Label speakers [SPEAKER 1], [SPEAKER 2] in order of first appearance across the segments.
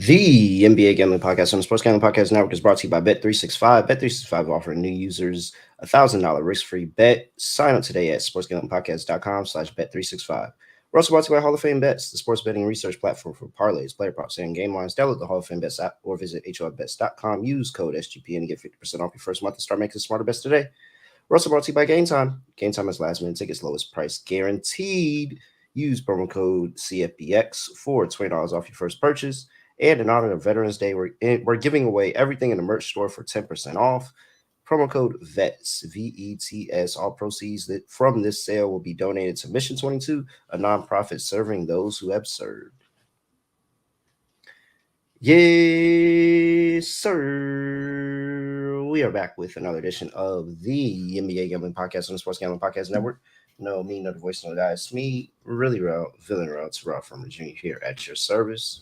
[SPEAKER 1] The NBA Gambling Podcast on the Sports Gambling Podcast Network is brought to you by Bet365. Bet365 offering new users a $1,000 risk-free bet. Sign up today at sportsgamblingpodcast.com/bet365. We're also brought to you by Hall of Fame Bets, the sports betting research platform for parlays, player props, and game lines. Download the Hall of Fame Bets app or visit HOPBets.com. Use code SGPN to get 50% off your first month and start making smarter bets today. We're also brought to you by Game Time. Game Time is last minute tickets, lowest price guaranteed. Use promo code CFBX for $20 off your first purchase. And in honor of Veterans Day, we're giving away everything in the merch store for 10% off. Promo code VETS, VETS. All proceeds from this sale will be donated to Mission 22, a nonprofit serving those who have served. Yes, sir. We are back with another edition of the NBA Gambling Podcast on the Sports Gambling Podcast Network. No, me, no the voice, no die. It's me, really real, villain real. It's Raw from Virginia here at your service.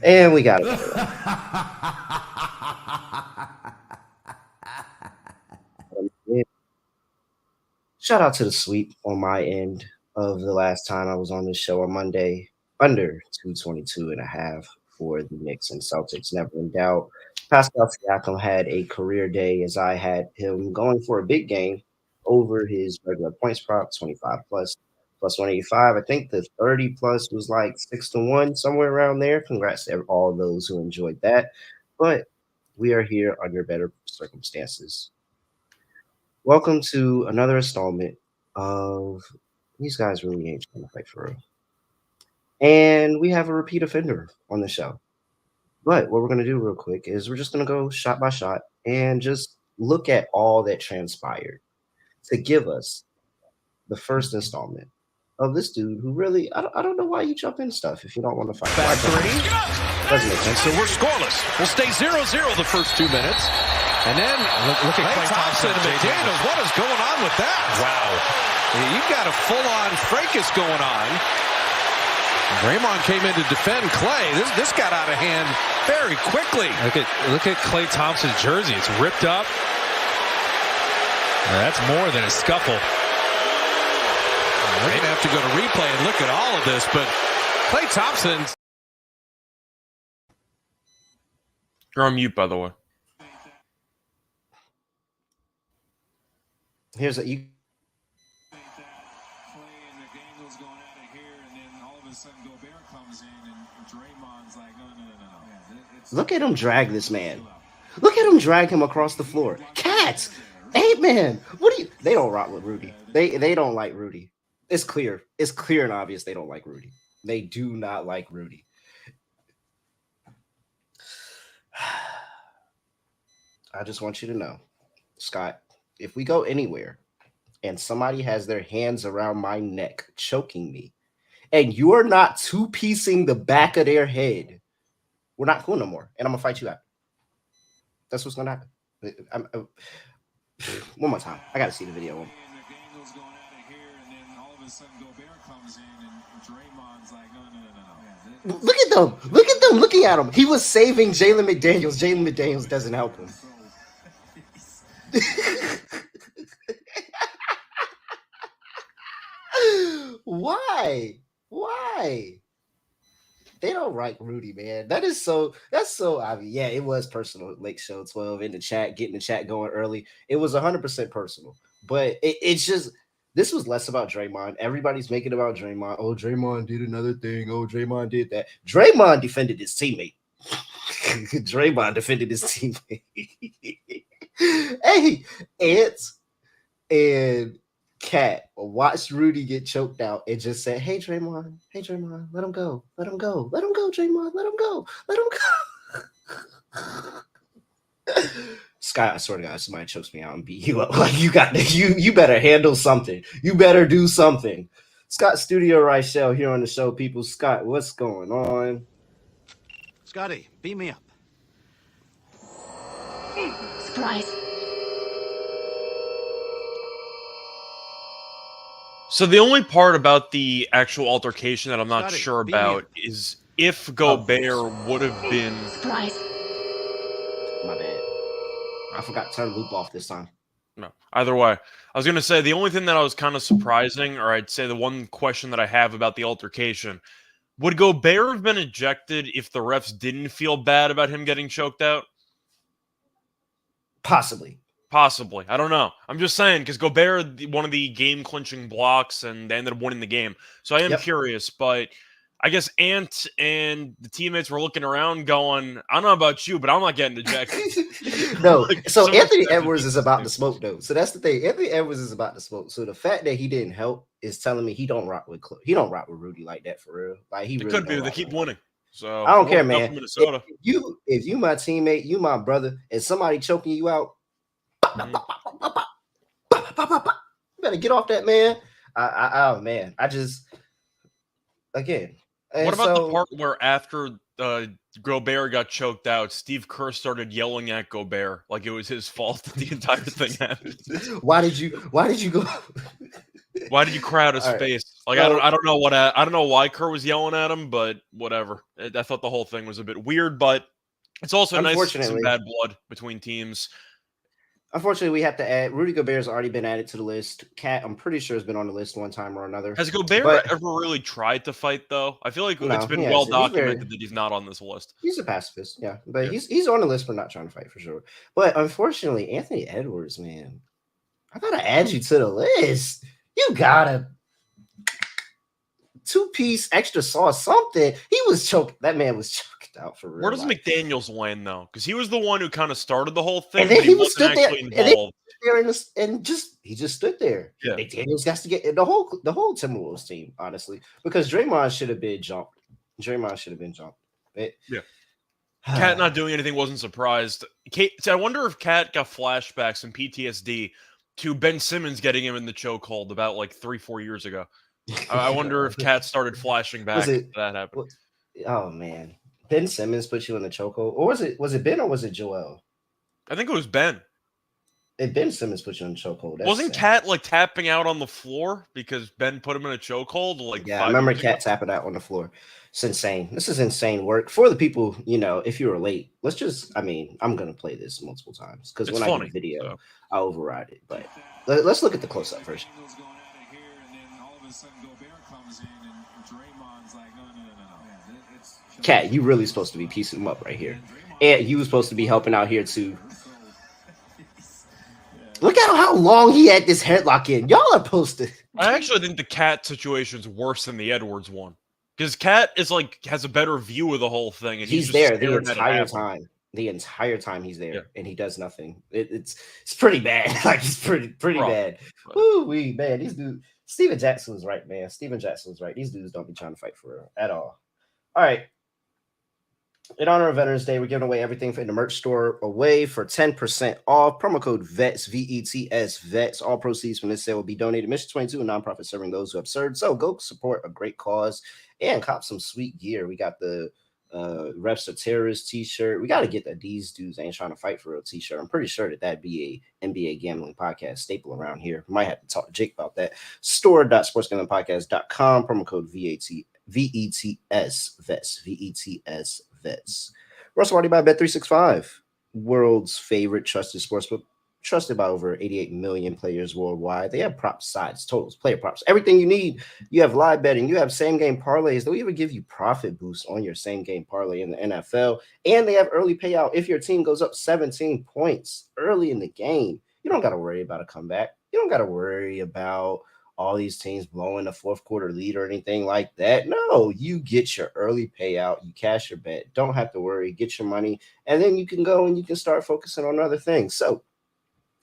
[SPEAKER 1] And we got it. Shout out to the sweep on my end of the last time I was on this show on Monday. Under 222.5 for the Knicks and Celtics. Never in doubt. Pascal Siakam had a career day as I had him going for a big game over his regular points prop, 25 plus 185. I think the 30 plus was like 6-1, somewhere around there. Congrats to all those who enjoyed that. But we are here under better circumstances. Welcome to another installment of These Guys Really Ain't Trying to Fight for Real. And we have a repeat offender on the show. But what we're going to do real quick is we're just going to go shot by shot and just look at all that transpired to give us the first installment of this dude who really, I don't know why you jump in stuff if you don't want to fight.
[SPEAKER 2] Back three.
[SPEAKER 1] Doesn't make sense.
[SPEAKER 2] So we're scoreless. We'll stay 0-0 the first 2 minutes. And then look at Klay Thompson and McDaniels. What is going on with that? Wow. You've got a full-on fracas going on. Draymond came in to defend Klay. This got out of hand very quickly.
[SPEAKER 3] Look at Klay Thompson's jersey. It's ripped up. That's more than a scuffle.
[SPEAKER 2] We're going to have to go to replay and look at all of this, but Klay Thompson.
[SPEAKER 4] You're on mute, by the way.
[SPEAKER 1] Here's a you. Look at him drag this man. Look at him drag him across the floor. Cats, hey man, what do you? They don't rock with Rudy. They don't like Rudy. It's clear. It's clear and obvious they don't like Rudy. They do not like Rudy. I just want you to know, Scott, if we go anywhere and somebody has their hands around my neck choking me, and you're not two-piecing the back of their head, we're not cool no more. And I'm going to fight you out. That's what's going to happen. One more time. I got to see the video. Look at them. Look at them looking at him. He was saving Jalen McDaniels. Jalen McDaniels doesn't help him. Why? They don't like Rudy, man. That's so obvious. Yeah, it was personal. Lake Show 12 in the chat, getting the chat going early. It was 100% personal. But it's just, this was less about Draymond. Everybody's making it about Draymond. Oh, Draymond did another thing. Oh, Draymond did that. Draymond defended his teammate. Draymond defended his teammate. Hey, Ants and Cat watched Rudy get choked out and just said, hey, Draymond, let him go, Draymond, let him go. Scott, I swear to God, somebody chokes me out and beat you up. Like you better handle something. You better do something. Scott Studio Reichel here on the show, people. Scott, what's going on?
[SPEAKER 5] Scotty, beat me up.
[SPEAKER 6] Surprise.
[SPEAKER 4] So the only part about the actual altercation that I'm not
[SPEAKER 5] Scotty,
[SPEAKER 4] sure
[SPEAKER 5] be
[SPEAKER 4] about is if Gobert would have been...
[SPEAKER 6] Surprise.
[SPEAKER 1] My bad. I forgot to turn loop off this time.
[SPEAKER 4] No, either way. I was going to say the only thing that I was kind of surprising, or I'd say the one question that I have about the altercation, would Gobert have been ejected if the refs didn't feel bad about him getting choked out?
[SPEAKER 1] Possibly.
[SPEAKER 4] Possibly. I don't know. I'm just saying, because Gobert, one of the game-clinching blocks, and they ended up winning the game. So I am curious, but I guess Ant and the teammates were looking around going, I don't know about you, but I'm not getting ejected.
[SPEAKER 1] No.
[SPEAKER 4] Like,
[SPEAKER 1] So Anthony
[SPEAKER 4] much
[SPEAKER 1] Edwards is about to smoke, though. So that's the thing. Anthony Edwards is about to smoke. So the fact that he didn't help is telling me he don't rock with Rudy like that for real. Like he
[SPEAKER 4] It
[SPEAKER 1] really
[SPEAKER 4] could be.
[SPEAKER 1] don't
[SPEAKER 4] They
[SPEAKER 1] rock
[SPEAKER 4] keep
[SPEAKER 1] with him.
[SPEAKER 4] winning. So
[SPEAKER 1] I don't care, man.
[SPEAKER 4] Minnesota.
[SPEAKER 1] If you my teammate, you my brother, and somebody choking you out, you better get off that, man. Oh man, I just again.
[SPEAKER 4] What about the part where after Gobert got choked out, Steve Kerr started yelling at Gobert like it was his fault that the entire thing happened?
[SPEAKER 1] Why did you go?
[SPEAKER 4] Why did you crowd his face? Like I don't know I don't know why Kerr was yelling at him, but whatever. I thought the whole thing was a bit weird, but it's also nice to see some bad blood between teams.
[SPEAKER 1] Unfortunately, we have to add Rudy Gobert's already been added to the list. Cat, I'm pretty sure, has been on the list one time or another.
[SPEAKER 4] Has Gobert ever really tried to fight, though? I feel like it's been well documented that he's not on this list.
[SPEAKER 1] He's a pacifist, yeah. But he's on the list for not trying to fight, for sure. But unfortunately, Anthony Edwards, man, I got to add you to the list. You got to two-piece extra sauce, something. He was choked. That man was choked out for real.
[SPEAKER 4] Where does McDaniels land, though? Because he was the one who kind of started the whole thing,
[SPEAKER 1] and then
[SPEAKER 4] he wasn't actually involved.
[SPEAKER 1] He just stood there. Yeah. McDaniels got to get the whole Timberwolves team, honestly, because Draymond should have been jumped.
[SPEAKER 4] Cat not doing anything wasn't surprised. I wonder if Cat got flashbacks and PTSD to Ben Simmons getting him in the chokehold about like 3-4 years ago. I wonder if Cat started flashing back to that happened.
[SPEAKER 1] Oh man, Ben Simmons put you in the chokehold, or was it Ben or was it Joel?
[SPEAKER 4] I think it was Ben.
[SPEAKER 1] And Ben Simmons put you in the chokehold.
[SPEAKER 4] Wasn't Cat like tapping out on the floor because Ben put him in a chokehold? Like
[SPEAKER 1] I remember Cat tapping out on the floor. It's insane. This is insane work for the people. If you were late, I'm gonna play this multiple times because when I do video, I override it. But let's look at the close up first. Cat, you really supposed to be piecing them up right here. And you was supposed to be helping out here too. Look at how long he had this headlock in. Y'all are supposed to.
[SPEAKER 4] I actually think the Cat situation is worse than the Edwards one. Because Cat is has a better view of the whole thing. And
[SPEAKER 1] he's there the entire time. The entire time he's there and he does nothing. It's pretty bad. Like it's pretty bad. Woo wee, man. These dudes. Steven Jackson was right, man. Steven Jackson was right. These dudes don't be trying to fight for real at all. All right. In honor of Veterans Day, we're giving away everything in the merch store away for 10% off. Promo code VETS, VETS, VETS. All proceeds from this sale will be donated to Mission 22, a nonprofit serving those who have served. So go support a great cause and cop some sweet gear. We got the Refs Are Terrorists t-shirt. We got to get these dudes ain't trying to fight for real t-shirt. I'm pretty sure that'd be a NBA gambling podcast staple around here. Might have to talk to Jake about that. Store.sportsgamblingpodcast.com. Promo code VETS, VETS, VETS. Vets. We're also already by Bet365, world's favorite trusted sportsbook, trusted by over 88 million players worldwide. They have props, sides, totals, player props, everything you need. You have live betting, you have same game parlays. They'll even give you profit boosts on your same game parlay in the NFL, and they have early payout if your team goes up 17 points early in the game. You don't got to worry about a comeback. You don't got to worry about all these teams blowing a fourth quarter lead or anything like that. No, you get your early payout, you cash your bet, don't have to worry, get your money, and then you can go and you can start focusing on other things. So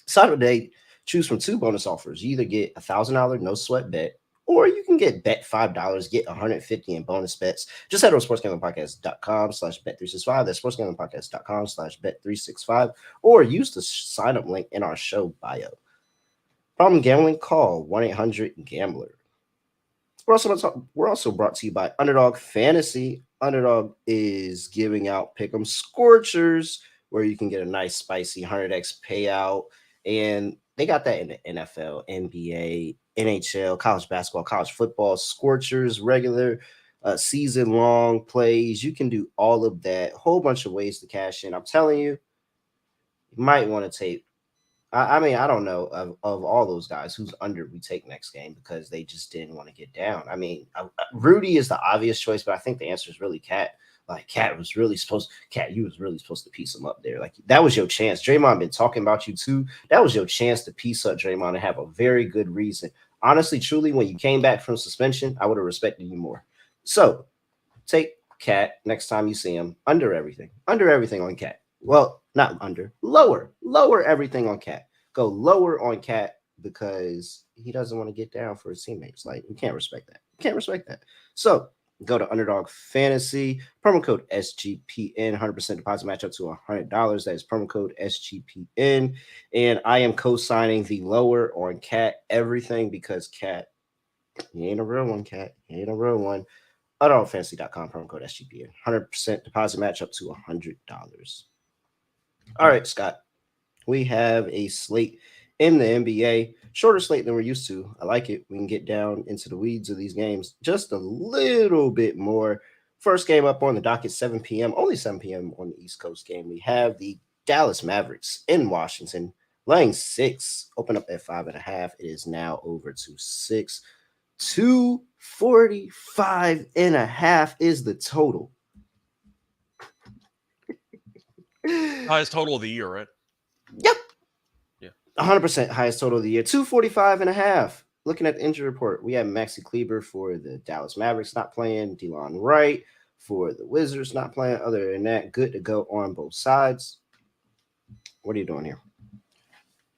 [SPEAKER 1] Saturday, choose from two bonus offers. You either get $1,000 no sweat bet, or you can get bet $5, get $150 in bonus bets. Just head over to sportsgamblingpodcast.com/bet365. That's sportsgamblingpodcast.com/bet365, or use the sign up link in our show bio. Problem gambling? Call 1-800-GAMBLER. We're also brought to you by Underdog Fantasy. Underdog is giving out Pick'em Scorchers, where you can get a nice spicy 100x payout. And they got that in the NFL, NBA, NHL, college basketball, college football, Scorchers, regular season-long plays. You can do all of that. Whole bunch of ways to cash in. I'm telling you, you might want to take I mean, I don't know of all those guys who's under we take next game because they just didn't want to get down. I mean, Rudy is the obvious choice, but I think the answer is really Cat. Like Cat, you was really supposed to piece him up there. Like that was your chance. Draymond been talking about you too. That was your chance to piece up Draymond and have a very good reason. Honestly, truly, when you came back from suspension, I would have respected you more. So take Cat next time you see him under everything on Cat. Well, not under, lower everything on Cat. Go lower on Cat because he doesn't want to get down for his teammates. Like you can't respect that. So go to Underdog Fantasy, promo code SGPN, 100% deposit match up to $100. That is promo code SGPN. And I am co-signing the lower on Cat everything because Cat, he ain't a real one, Cat. He ain't a real one. UnderdogFantasy.com, promo code SGPN, 100% deposit match up to $100. All right, Scott. We have a slate in the NBA, shorter slate than we're used to. I like it. We can get down into the weeds of these games just a little bit more. First game up on the docket, 7 p.m., only 7 p.m. on the East Coast game. We have the Dallas Mavericks in Washington, laying 6, open up at 5.5. It is now over to 6. 245.5 is the total.
[SPEAKER 4] Highest total of the year, right?
[SPEAKER 1] Yep.
[SPEAKER 4] Yeah.
[SPEAKER 1] 100% highest total of the year. 245.5. Looking at the injury report, we have Maxi Kleber for the Dallas Mavericks not playing. DeLon Wright for the Wizards not playing. Other than that, good to go on both sides. What are you doing here?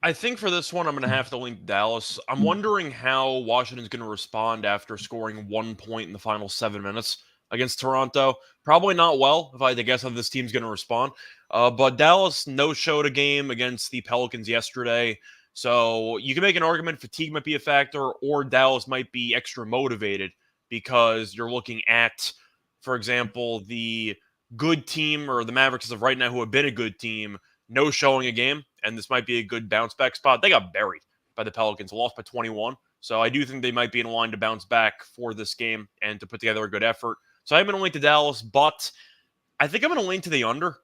[SPEAKER 4] I think for this one, I'm going to have to lean Dallas. I'm wondering how Washington's going to respond after scoring 1 point in the final 7 minutes against Toronto. Probably not well, if I had to guess how this team's going to respond. But Dallas no-showed a game against the Pelicans yesterday. So you can make an argument fatigue might be a factor, or Dallas might be extra motivated because you're looking at, for example, the good team or the Mavericks as of right now who have been a good team, no showing a game, and this might be a good bounce back spot. They got buried by the Pelicans, lost by 21. So I do think they might be in line to bounce back for this game and to put together a good effort. So I'm going to lean to Dallas, but I think I'm going to lean to the under.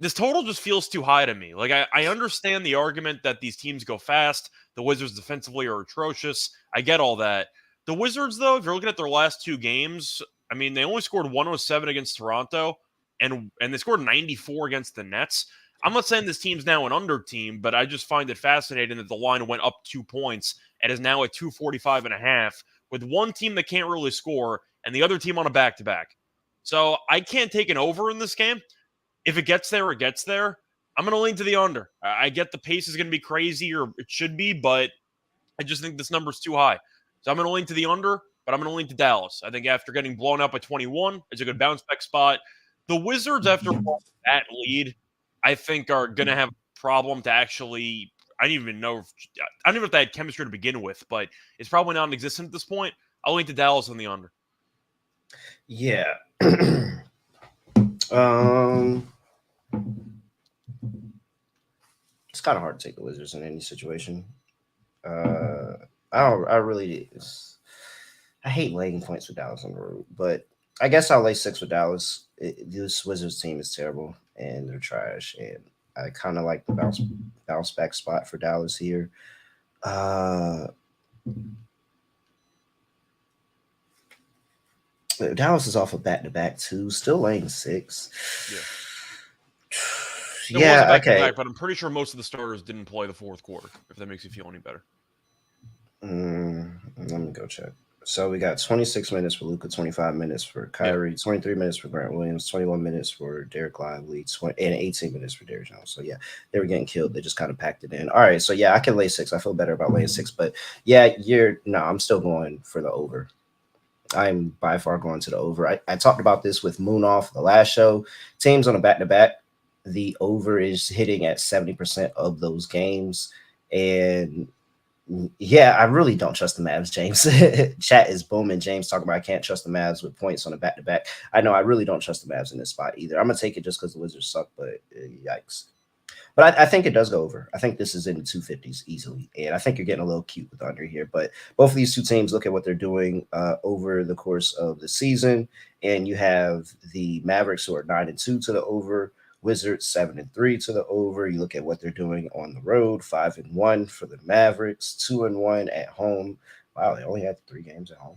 [SPEAKER 4] This total just feels too high to me. Like I understand the argument that these teams go fast. The Wizards defensively are atrocious. I get all that. The Wizards, though, if you're looking at their last 2 games, I mean, they only scored 107 against Toronto, and they scored 94 against the Nets. I'm not saying this team's now an under team, but I just find it fascinating that the line went up 2 points and is now at 245.5 with one team that can't really score and the other team on a back-to-back. So I can't take an over in this game. If it gets there, it gets there. I'm going to lean to the under. I get the pace is going to be crazy, or it should be, but I just think this number's too high. So I'm going to lean to the under, but I'm going to lean to Dallas. I think after getting blown out by 21, it's a good bounce-back spot. The Wizards, after that lead, I think are going to have a problem to actually – I don't even know if they had chemistry to begin with, but it's probably non-existent at this point. I'll lean to Dallas on the under.
[SPEAKER 1] Yeah. It's kind of hard to take the Wizards in any situation. I hate laying points with Dallas on the road, but I guess I'll lay 6 with Dallas. This Wizards team is terrible and they're trash, and I kind of like the bounce back spot for Dallas here. Dallas is off a back-to-back too, still laying 6.
[SPEAKER 4] Yeah, okay. But I'm pretty sure most of the starters didn't play the fourth quarter, if that makes you feel any better.
[SPEAKER 1] Let me go check. So we got 26 minutes for Luka, 25 minutes for Kyrie, 23 minutes for Grant Williams, 21 minutes for Derek Lively, and 18 minutes for Derrick Jones. So, yeah, they were getting killed. They just kind of packed it in. All right, so, yeah, I can lay 6. I feel better about laying 6. But, yeah, I'm still going for the over. I'm by far going to the over. I talked about this with Moon off the last show. Teams on a back-to-back, the over is hitting at 70% of those games. And – yeah, I really don't trust the Mavs, James. Chat is booming. James talking about I can't trust the Mavs with points on a back-to-back. I know I really don't trust the Mavs in this spot either. I'm going to take it just because the Wizards suck, but yikes. But I think it does go over. I think this is in the 250s easily, and I think you're getting a little cute with the under here. But both of these two teams, look at what they're doing over the course of the season, and you have the Mavericks who are 9-2 to the over, Wizards 7-3 to the over. You look at what they're doing on the road, 5-1 for the Mavericks, 2-1 at home. Wow, they only had 3 games at home.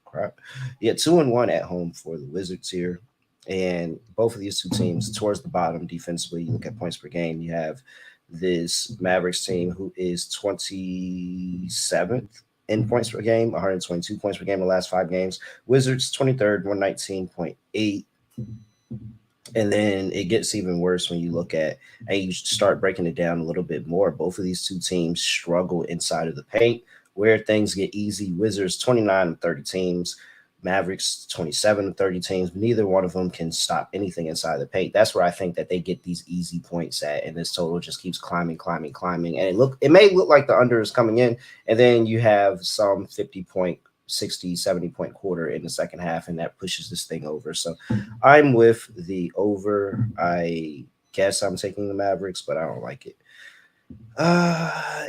[SPEAKER 1] Crap. Yeah, 2-1 at home for the Wizards here. And both of these two teams towards the bottom defensively. You look at points per game. You have this Mavericks team who is 27th in points per game, 122 points per game in the last 5 games. Wizards 23rd, 119.8. And then it gets even worse when you look at and you start breaking it down a little bit more. Both of these two teams struggle inside of the paint. Where things get easy, Wizards 29-30 teams, Mavericks 27-30 teams. Neither one of them can stop anything inside the paint. That's where I think that they get these easy points at, and this total just keeps climbing. And it may look like the under is coming in, and then you have some 50-point, 60, 70-point quarter in the second half, and that pushes this thing over. So I'm with the over. I guess I'm taking the Mavericks, but I don't like it.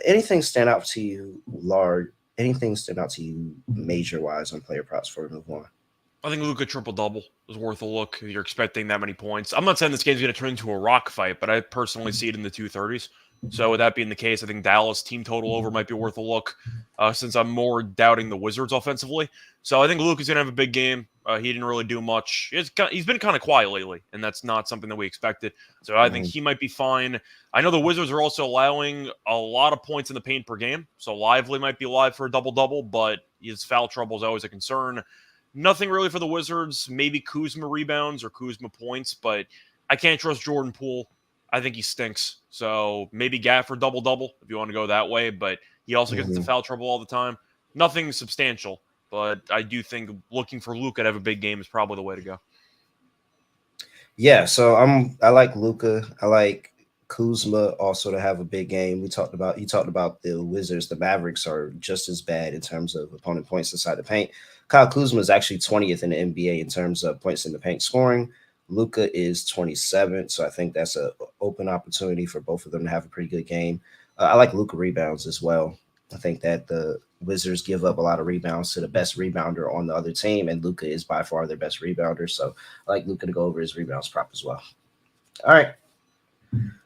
[SPEAKER 1] Anything stand out to you, Lard? Anything stand out to you major-wise on player props for move on?
[SPEAKER 4] I think Luka triple-double is worth a look. You're expecting that many points. I'm not saying this game's going to turn into a rock fight, but I personally see it in the 230s. So with that being the case, I think Dallas team total over might be worth a look since I'm more doubting the Wizards offensively. So I think Luka's going to have a big game. He didn't really do much. He's been kind of quiet lately, and that's not something that we expected. So I think he might be fine. I know the Wizards are also allowing a lot of points in the paint per game. So Lively might be live for a double-double, but his foul trouble is always a concern. Nothing really for the Wizards. Maybe Kuzma rebounds or Kuzma points, but I can't trust Jordan Poole. I think he stinks. So maybe Gafford double-double if you want to go that way, but he also gets into foul trouble all the time. Nothing substantial, but I do think looking for Luka to have a big game is probably the way to go.
[SPEAKER 1] Yeah, so I like Luka. I like Kuzma also to have a big game. You talked about the Wizards. The Mavericks are just as bad in terms of opponent points inside the paint. Kyle Kuzma is actually 20th in the NBA in terms of points in the paint scoring. Luka is 27th, so I think that's an open opportunity for both of them to have a pretty good game. I like Luka rebounds as well. I think that the Wizards give up a lot of rebounds to the best rebounder on the other team, and Luka is by far their best rebounder. So I like Luka to go over his rebounds prop as well. All right.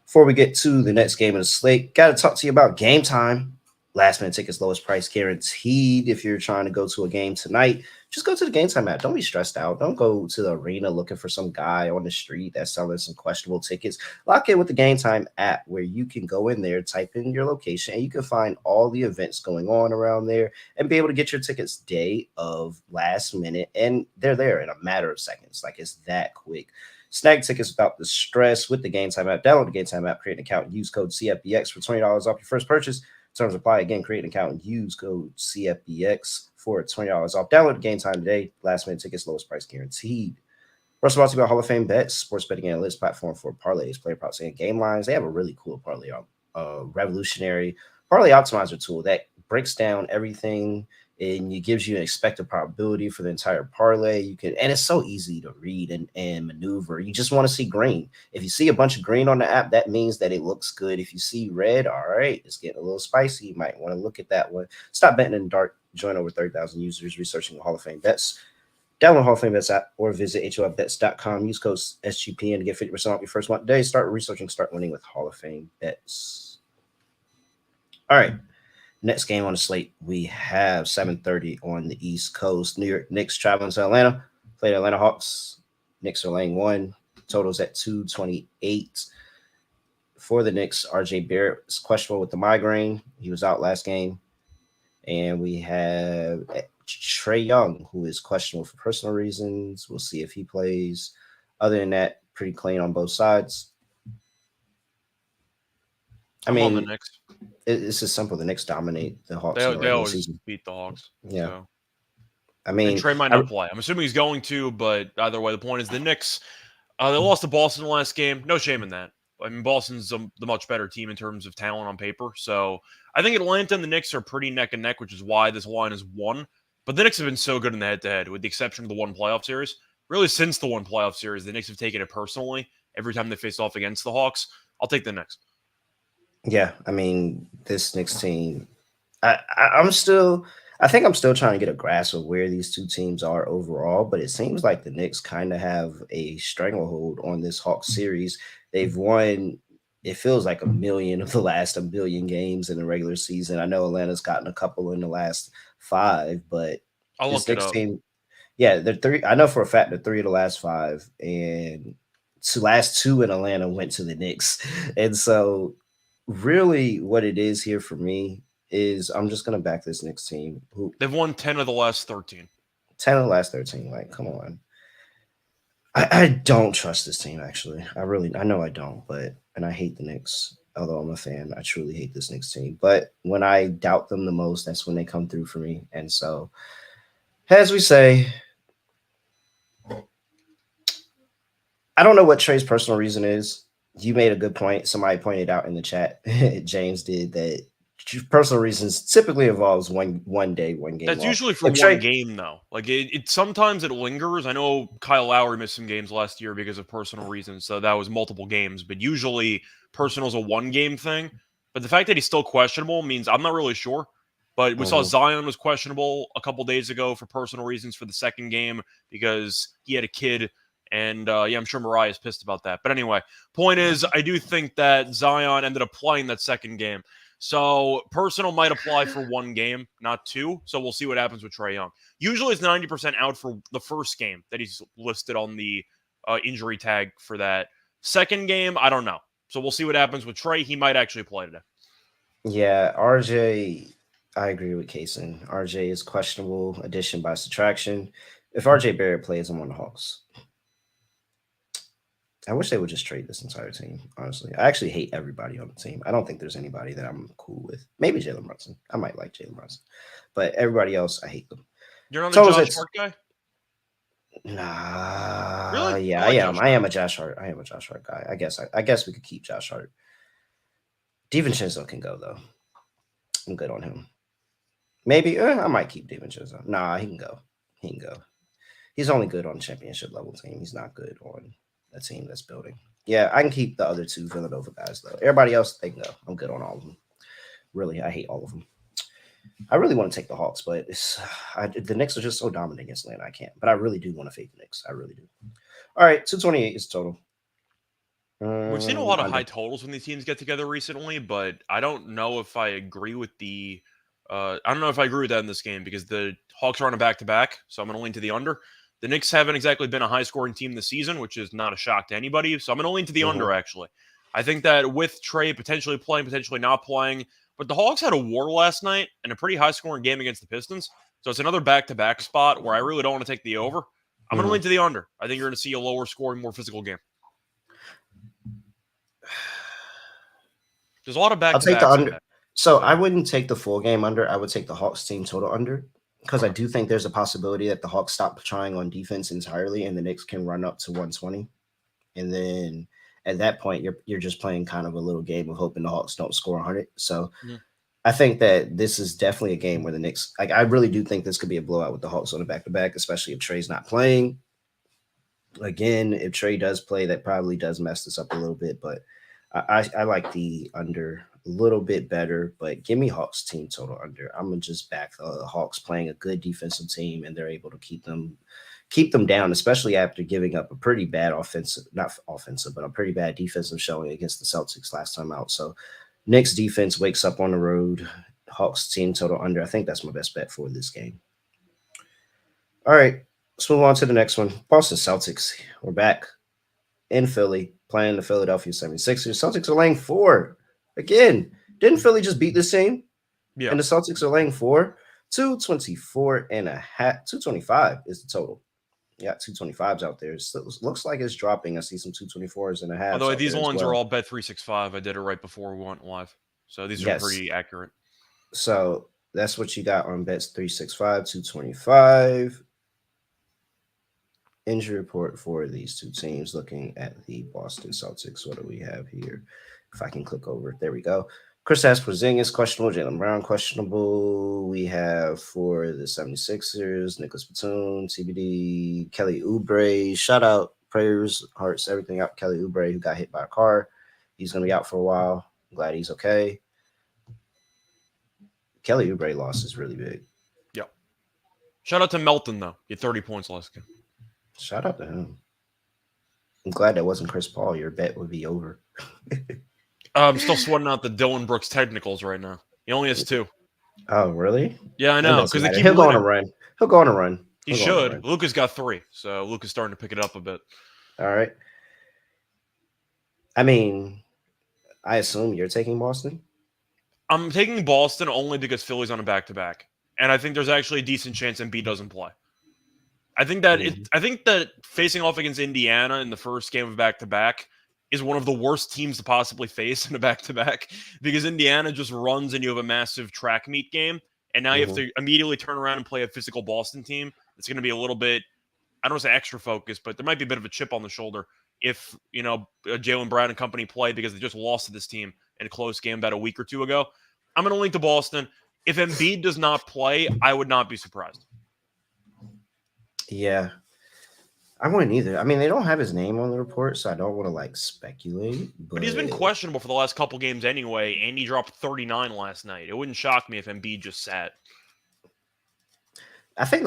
[SPEAKER 1] Before we get to the next game of the slate, got to talk to you about Game Time. Last minute tickets, lowest price guaranteed. If you're trying to go to a game tonight, just go to the Game Time app. Don't be stressed out. Don't go to the arena looking for some guy on the street that's selling some questionable tickets. Lock in with the Game Time app where you can go in there, type in your location, and you can find all the events going on around there and be able to get your tickets day of last minute. And they're there in a matter of seconds. Like, it's that quick. Snag tickets without the stress with the Game Time app. Download the Game Time app, create an account, and use code CFBX for $20 off your first purchase. Terms apply. Again, create an account and use code CFBX for $20 off. Download the Game Time today. Last minute tickets, lowest price guaranteed. First of all, about Hall of Fame Bets, sports betting analytics platform for parlays, player props, and game lines. They have a really cool parlay, revolutionary parlay optimizer tool that breaks down everything and it gives you an expected probability for the entire parlay. And it's so easy to read and maneuver. You just want to see green. If you see a bunch of green on the app, that means that it looks good. If you see red, all right, it's getting a little spicy. You might want to look at that one. Stop betting in the dark. Join over 30,000 users researching the Hall of Fame Bets. Download Hall of Fame Bets app or visit HOPBets.com. Use code SGPN to get 50% off your first month today. Start researching, start winning with Hall of Fame Bets. All right. Next game on the slate, we have 7:30 on the East Coast. New York Knicks traveling to Atlanta. Play the Atlanta Hawks. Knicks are laying 1. Totals at 228. For the Knicks, RJ Barrett is questionable with the migraine. He was out last game. And we have Trae Young, who is questionable for personal reasons. We'll see if he plays. Other than that, pretty clean on both sides. I mean,
[SPEAKER 4] on the Knicks.
[SPEAKER 1] It's just simple. The Knicks dominate the Hawks.
[SPEAKER 4] They always beat the Hawks.
[SPEAKER 1] Yeah.
[SPEAKER 4] So.
[SPEAKER 1] I mean,
[SPEAKER 4] and Trae might not play. I'm assuming he's going to, but either way, the point is the Knicks, they lost to Boston the last game. No shame in that. I mean, Boston's the much better team in terms of talent on paper. So I think Atlanta and the Knicks are pretty neck and neck, which is why this line is 1. But the Knicks have been so good in the head-to-head, with the exception of the one playoff series. Really, since the one playoff series, the Knicks have taken it personally every time they face off against the Hawks. I'll take the Knicks.
[SPEAKER 1] Yeah, I mean, this Knicks team, I think I'm still trying to get a grasp of where these two teams are overall, but it seems like the Knicks kind of have a stranglehold on this Hawks series. They've won, it feels like a million of the last a billion games in the regular season. I know Atlanta's gotten a couple in the last 5, but
[SPEAKER 4] I'll
[SPEAKER 1] this
[SPEAKER 4] look it
[SPEAKER 1] Knicks
[SPEAKER 4] up.
[SPEAKER 1] team, yeah, they're 3. I know for a fact they're 3 of the last 5, and the last 2 in Atlanta went to the Knicks. And so, really, what it is here for me is I'm just gonna back this Knicks team. Who
[SPEAKER 4] They've won 10 of the last 13.
[SPEAKER 1] 10 of the last 13? Like, come on. I don't trust this team. Actually, I know I don't, and I hate the Knicks. Although I'm a fan, I truly hate this Knicks team. But when I doubt them the most, that's when they come through for me. And so, as we say, I don't know what Trey's personal reason is. You made a good point. Somebody pointed out in the chat, James did, that personal reasons typically involves one day, one game.
[SPEAKER 4] That's
[SPEAKER 1] off.
[SPEAKER 4] usually for
[SPEAKER 1] If
[SPEAKER 4] one
[SPEAKER 1] Trey,
[SPEAKER 4] game, though. Like it sometimes it lingers. I know Kyle Lowry missed some games last year because of personal reasons, so that was multiple games. But usually, personal's a one-game thing. But the fact that he's still questionable means I'm not really sure. But we saw Zion was questionable a couple days ago for personal reasons for the second game because he had a kid. And yeah, I'm sure Mariah's pissed about that. But anyway, point is, I do think that Zion ended up playing that second game. So personal might apply for one game, not 2. So we'll see what happens with Trae Young. Usually it's 90% out for the first game that he's listed on the injury tag for that. Second game, I don't know. So we'll see what happens with Trae. He might actually play today.
[SPEAKER 1] Yeah, RJ, I agree with Kaysen. RJ is questionable addition by subtraction. If RJ Barrett plays, I'm on the Hawks. I wish they would just trade this entire team, honestly. I actually hate everybody on the team. I don't think there's anybody that I'm cool with. Maybe Jalen Brunson. I might like Jalen Brunson. But everybody else, I hate them.
[SPEAKER 4] You're not a
[SPEAKER 1] Totals,
[SPEAKER 4] Josh Hart guy?
[SPEAKER 1] Nah.
[SPEAKER 4] Really?
[SPEAKER 1] Yeah,
[SPEAKER 4] I like
[SPEAKER 1] I am.
[SPEAKER 4] Josh
[SPEAKER 1] I am a Josh Hart. I am a Josh Hart guy. I guess we could keep Josh Hart. DiVincenzo can go, though. I'm good on him. Maybe I might keep DiVincenzo. Nah, he can go. He can go. He's only good on a championship level team. He's not good on a team that's building. Yeah, I can keep the other 2 Villanova guys, though. Everybody else, they can go. I'm good on all of them. Really, I hate all of them. I really want to take the Hawks, but the Knicks are just so dominant against Atlanta. I can't. But I really do want to fade the Knicks. I really do. All right, 228 is total.
[SPEAKER 4] We've seen a lot of high totals when these teams get together recently, but I don't know if I agree with the I don't know if I agree with that in this game because the Hawks are on a back-to-back, so I'm going to lean to the under. The Knicks haven't exactly been a high-scoring team this season, which is not a shock to anybody, so I'm going to lean to the under, actually. I think that with Trae potentially playing, potentially not playing, but the Hawks had a war last night and a pretty high-scoring game against the Pistons, so it's another back-to-back spot where I really don't want to take the over. I'm going to lean to the under. I think you're going to see a lower-scoring, more physical game. There's a lot of back-to-backs.
[SPEAKER 1] I'll take the under. So I wouldn't take the full game under. I would take the Hawks team total under because I do think there's a possibility that the Hawks stop trying on defense entirely and the Knicks can run up to 120. And then at that point, you're just playing kind of a little game of hoping the Hawks don't score 100. So I think that this is definitely a game where the Knicks, like, I really do think this could be a blowout with the Hawks on the back-to-back, especially if Trae's not playing. Again, if Trae does play, that probably does mess this up a little bit, but I like the under a little bit better, but give me Hawks team total under. I'm gonna just back the Hawks playing a good defensive team, and they're able to keep them down, especially after giving up a pretty bad but a pretty bad defensive showing against the Celtics last time out. So Knicks defense wakes up on the road. Hawks team total under. I think that's my best bet for this game. All right, let's move on to the next one. Boston Celtics. We're back in Philly playing the Philadelphia 76ers. Celtics are laying 4. Again, didn't Philly just beat this team?
[SPEAKER 4] Yeah.
[SPEAKER 1] And the Celtics are laying 4. 224.5. 225 is the total. Yeah, 225s out there. So it looks like it's dropping. I see some 224s and a half.
[SPEAKER 4] Although these ones are all Bet365. I did it right before we went live. So these are pretty accurate.
[SPEAKER 1] So that's what you got on Bet365, 225. Injury report for these 2 teams. Looking at the Boston Celtics, what do we have here? If I can click over, there we go. Kristaps Porzingis questionable, Jaylen Brown questionable. We have for the 76ers, Nicholas Batum, TBD, Kelly Oubre. Shout out, prayers, hearts, everything out. Kelly Oubre, who got hit by a car. He's going to be out for a while. I'm glad he's okay. Kelly Oubre loss is really big.
[SPEAKER 4] Yep. Shout out to Melton, though. He had 30 points last game.
[SPEAKER 1] Shout out to him. I'm glad that wasn't Chris Paul. Your bet would be over.
[SPEAKER 4] I'm still sweating out the Dylan Brooks technicals right now. He only has 2.
[SPEAKER 1] Oh, really?
[SPEAKER 4] Yeah, I
[SPEAKER 1] It
[SPEAKER 4] know,
[SPEAKER 1] doesn't
[SPEAKER 4] because they
[SPEAKER 1] matter.
[SPEAKER 4] keep
[SPEAKER 1] He'll go on a
[SPEAKER 4] winning.
[SPEAKER 1] run. He'll go on a run.
[SPEAKER 4] He
[SPEAKER 1] He'll go on a
[SPEAKER 4] should.
[SPEAKER 1] run.
[SPEAKER 4] Luka's got 3, so Luka's starting to pick it up a bit.
[SPEAKER 1] All right. I mean, I assume you're taking Boston.
[SPEAKER 4] I'm taking Boston only because Philly's on a back-to-back, and I think there's actually a decent chance Embiid doesn't play. I think that facing off against Indiana in the first game of back-to-back is one of the worst teams to possibly face in a back-to-back because Indiana just runs and you have a massive track meet game, and now you have to immediately turn around and play a physical Boston team. It's going to be a little bit, I don't want to say extra focused, but there might be a bit of a chip on the shoulder if, Jaylen Brown and company play because they just lost to this team in a close game about a week or 2 ago. I'm going to link to Boston. If Embiid does not play, I would not be surprised.
[SPEAKER 1] Yeah. I wouldn't either. I mean, they don't have his name on the report, so I don't want to speculate.
[SPEAKER 4] But he's been questionable for the last couple games anyway, and he dropped 39 last night. It wouldn't shock me if Embiid just sat.
[SPEAKER 1] I think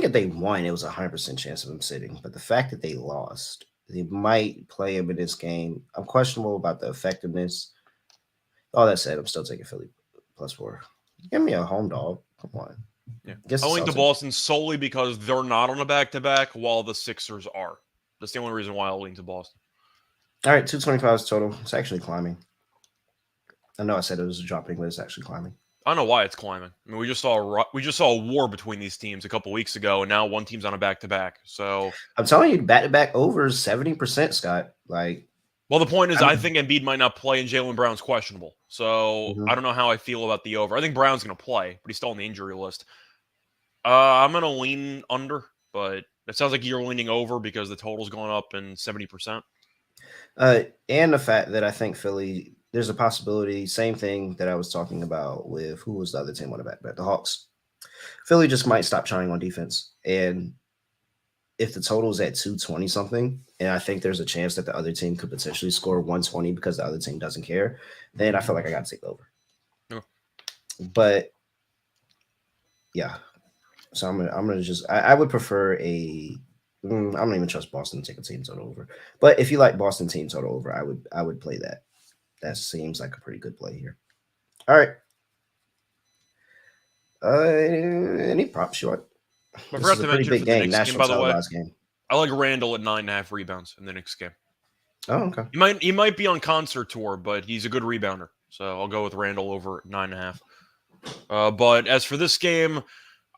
[SPEAKER 1] if they won, it was 100% chance of him sitting. But the fact that they lost, they might play him in this game. I'm questionable about the effectiveness. All that said, I'm still taking Philly +4. Give me a home dog. Come on.
[SPEAKER 4] Yeah. I link to Boston solely because they're not on a back-to-back while the Sixers are. That's the only reason why I'll lean to Boston.
[SPEAKER 1] All right, 225 is total. It's actually climbing. I know I said it was dropping, but it's actually climbing.
[SPEAKER 4] I don't know why it's climbing. I mean, we just saw a war between these teams a couple weeks ago, and now one team's on a back-to-back. So
[SPEAKER 1] I'm telling you, back-to-back over 70%, Scott.
[SPEAKER 4] Well, the point is, I think Embiid might not play, and Jaylen Brown's questionable. So I don't know how I feel about the over. I think Brown's going to play, but he's still on the injury list. I'm going to lean under, but it sounds like you're leaning over because the total's going up in 70%.
[SPEAKER 1] And the fact that I think Philly, there's a possibility, same thing that I was talking about with who was the other team on the back, the Hawks. Philly just might stop trying on defense. And if the total is at 220 something, and I think there's a chance that the other team could potentially score 120 because the other team doesn't care, then I feel like I got to take the over.
[SPEAKER 4] Yeah.
[SPEAKER 1] But yeah, so I'm gonna just I would prefer I don't even trust Boston to take a team total over. But if you like Boston team total over, I would play that. That seems like a pretty good play here. All right. Any props you want?
[SPEAKER 4] I forgot to mention
[SPEAKER 1] big game, national
[SPEAKER 4] by the way.
[SPEAKER 1] Game.
[SPEAKER 4] I like Randall at 9.5 rebounds in the Knicks game.
[SPEAKER 1] Oh, okay.
[SPEAKER 4] He might be on concert tour, but he's a good rebounder. So I'll go with Randall over 9.5. But as for this game,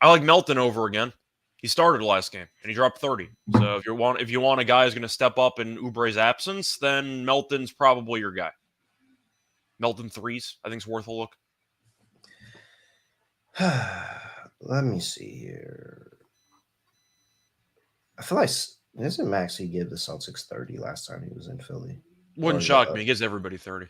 [SPEAKER 4] I like Melton over again. He started last game and he dropped 30. So if you want a guy who's going to step up in Oubre's absence, then Melton's probably your guy. Melton threes, I think, is worth a look.
[SPEAKER 1] Let me see here. I feel like isn't Maxey give the Celtics 30 last time he was in Philly?
[SPEAKER 4] Wouldn't shock me. He gives everybody 30.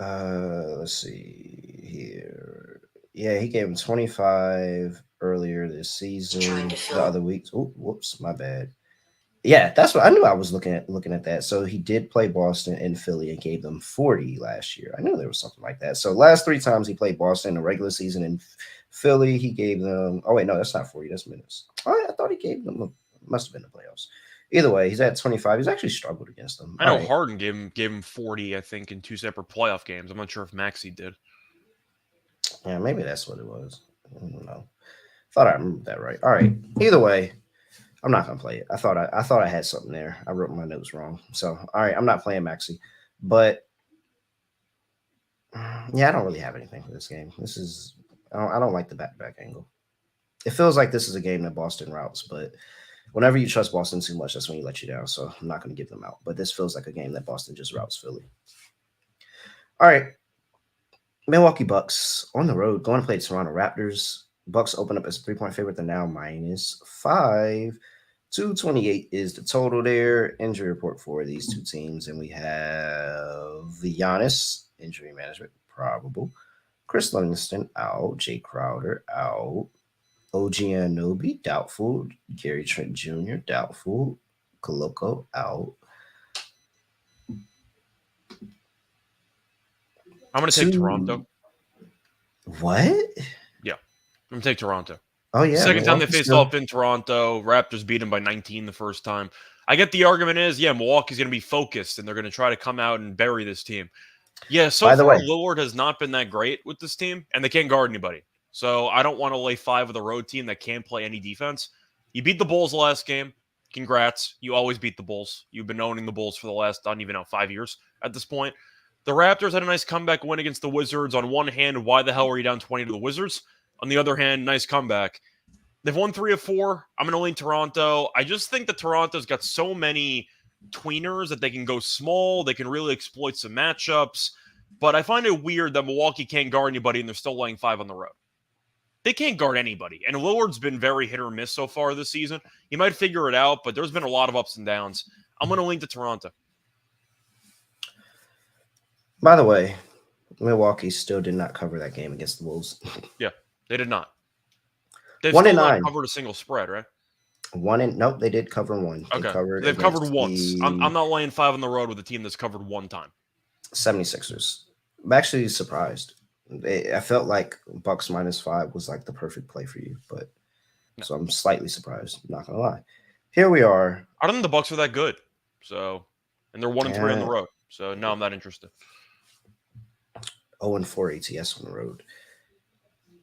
[SPEAKER 1] Let's see here. Yeah, he gave him 25 earlier this season. The other weeks. Oh, whoops, my bad. Yeah, that's what I knew. I was looking at that. So he did play Boston and Philly and gave them 40 last year. I knew there was something like that. So last 3 times he played Boston in the regular season and Philly, he gave them. Oh wait, no, that's not 40. That's minutes. Oh, I thought he gave them. Must have been the playoffs. Either way, he's at 25. He's actually struggled against them.
[SPEAKER 4] I know Harden gave him 40. I think in 2 separate playoff games. I'm not sure if Maxey did.
[SPEAKER 1] Yeah, maybe that's what it was. I don't know. Thought I remembered that right. All right. Either way, I'm not gonna play it. I thought I had something there. I wrote my notes wrong. So all right, I'm not playing Maxey. But yeah, I don't really have anything for this game. I don't like the back-to-back angle. It feels like this is a game that Boston routes, but whenever you trust Boston too much, that's when you let you down. So I'm not going to give them out. But this feels like a game that Boston just routes Philly. All right. Milwaukee Bucks on the road going to play Toronto Raptors. Bucks open up as a 3-point favorite. They're now -5. 228 is the total there. Injury report for these two teams. And we have Giannis, injury management probable. Chris Livingston out. Jay Crowder out. OG Anunoby, doubtful. Gary Trent Jr., doubtful. Koloko, out.
[SPEAKER 4] I'm going to take Toronto.
[SPEAKER 1] What?
[SPEAKER 4] Yeah. I'm going to take Toronto.
[SPEAKER 1] Oh, yeah.
[SPEAKER 4] Second time they faced off in Toronto. Raptors beat them by 19 the first time. I get the argument is, Milwaukee's going to be focused and they're going to try to come out and bury this team. Yeah, so
[SPEAKER 1] By the
[SPEAKER 4] far,
[SPEAKER 1] way,
[SPEAKER 4] Lillard has not been that great with this team, and they can't guard anybody. So I don't want to lay 5 with a road team that can't play any defense. You beat the Bulls last game. Congrats. You always beat the Bulls. You've been owning the Bulls for the last, I don't even know, 5 years at this point. The Raptors had a nice comeback win against the Wizards. On one hand, why the hell were you down 20 to the Wizards? On the other hand, nice comeback. They've won 3 of 4. I'm going to lean Toronto. I just think that Toronto's got so many tweeners that they can go small. They can really exploit some matchups. But I find it weird that Milwaukee can't guard anybody and they're still laying 5 on the road. They can't guard anybody. And Lillard's been very hit or miss so far this season. He might figure it out, but there's been a lot of ups and downs. I'm going to lean to Toronto.
[SPEAKER 1] By the way, Milwaukee still did not cover that game against the Wolves.
[SPEAKER 4] Yeah, they did not. They've
[SPEAKER 1] 1
[SPEAKER 4] still
[SPEAKER 1] and
[SPEAKER 4] not
[SPEAKER 1] 9.
[SPEAKER 4] covered a single spread, right?
[SPEAKER 1] Nope, they did cover 1.
[SPEAKER 4] Okay.
[SPEAKER 1] They've
[SPEAKER 4] covered once. I'm not laying 5 on the road with a team that's covered 1 time.
[SPEAKER 1] 76ers. I'm actually surprised. I felt like Bucks -5 was like the perfect play for you, but
[SPEAKER 4] No.
[SPEAKER 1] so I'm slightly surprised. Not gonna lie. Here we are.
[SPEAKER 4] I don't think the Bucks are that good. So, and they're 1 and 3 on the road. So no, I'm not interested.
[SPEAKER 1] 0-4 ATS on the road.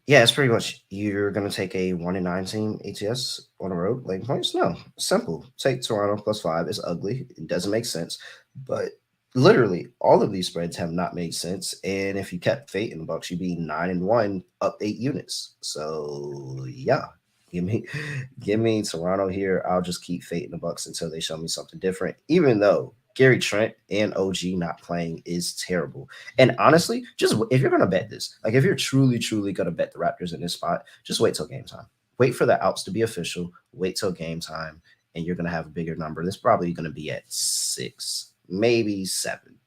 [SPEAKER 1] Yeah, it's pretty much you're going to take a 1-9 team ATS on the road. Like points? No, simple. Take Toronto +5. It's ugly. It doesn't make sense. But literally, all of these spreads have not made sense. And if you kept fate in the Bucks, you'd be 9-1, up 8 units. So yeah, give me Toronto here. I'll just keep fate in the Bucks until they show me something different. Even though Gary Trent and OG not playing is terrible. And honestly, just if you're going to bet this, like if you're truly going to bet the Raptors in this spot, just wait till game time. Wait for the outs to be official. Wait till game time, and you're going to have a bigger number. This probably going to be at 6, maybe 7.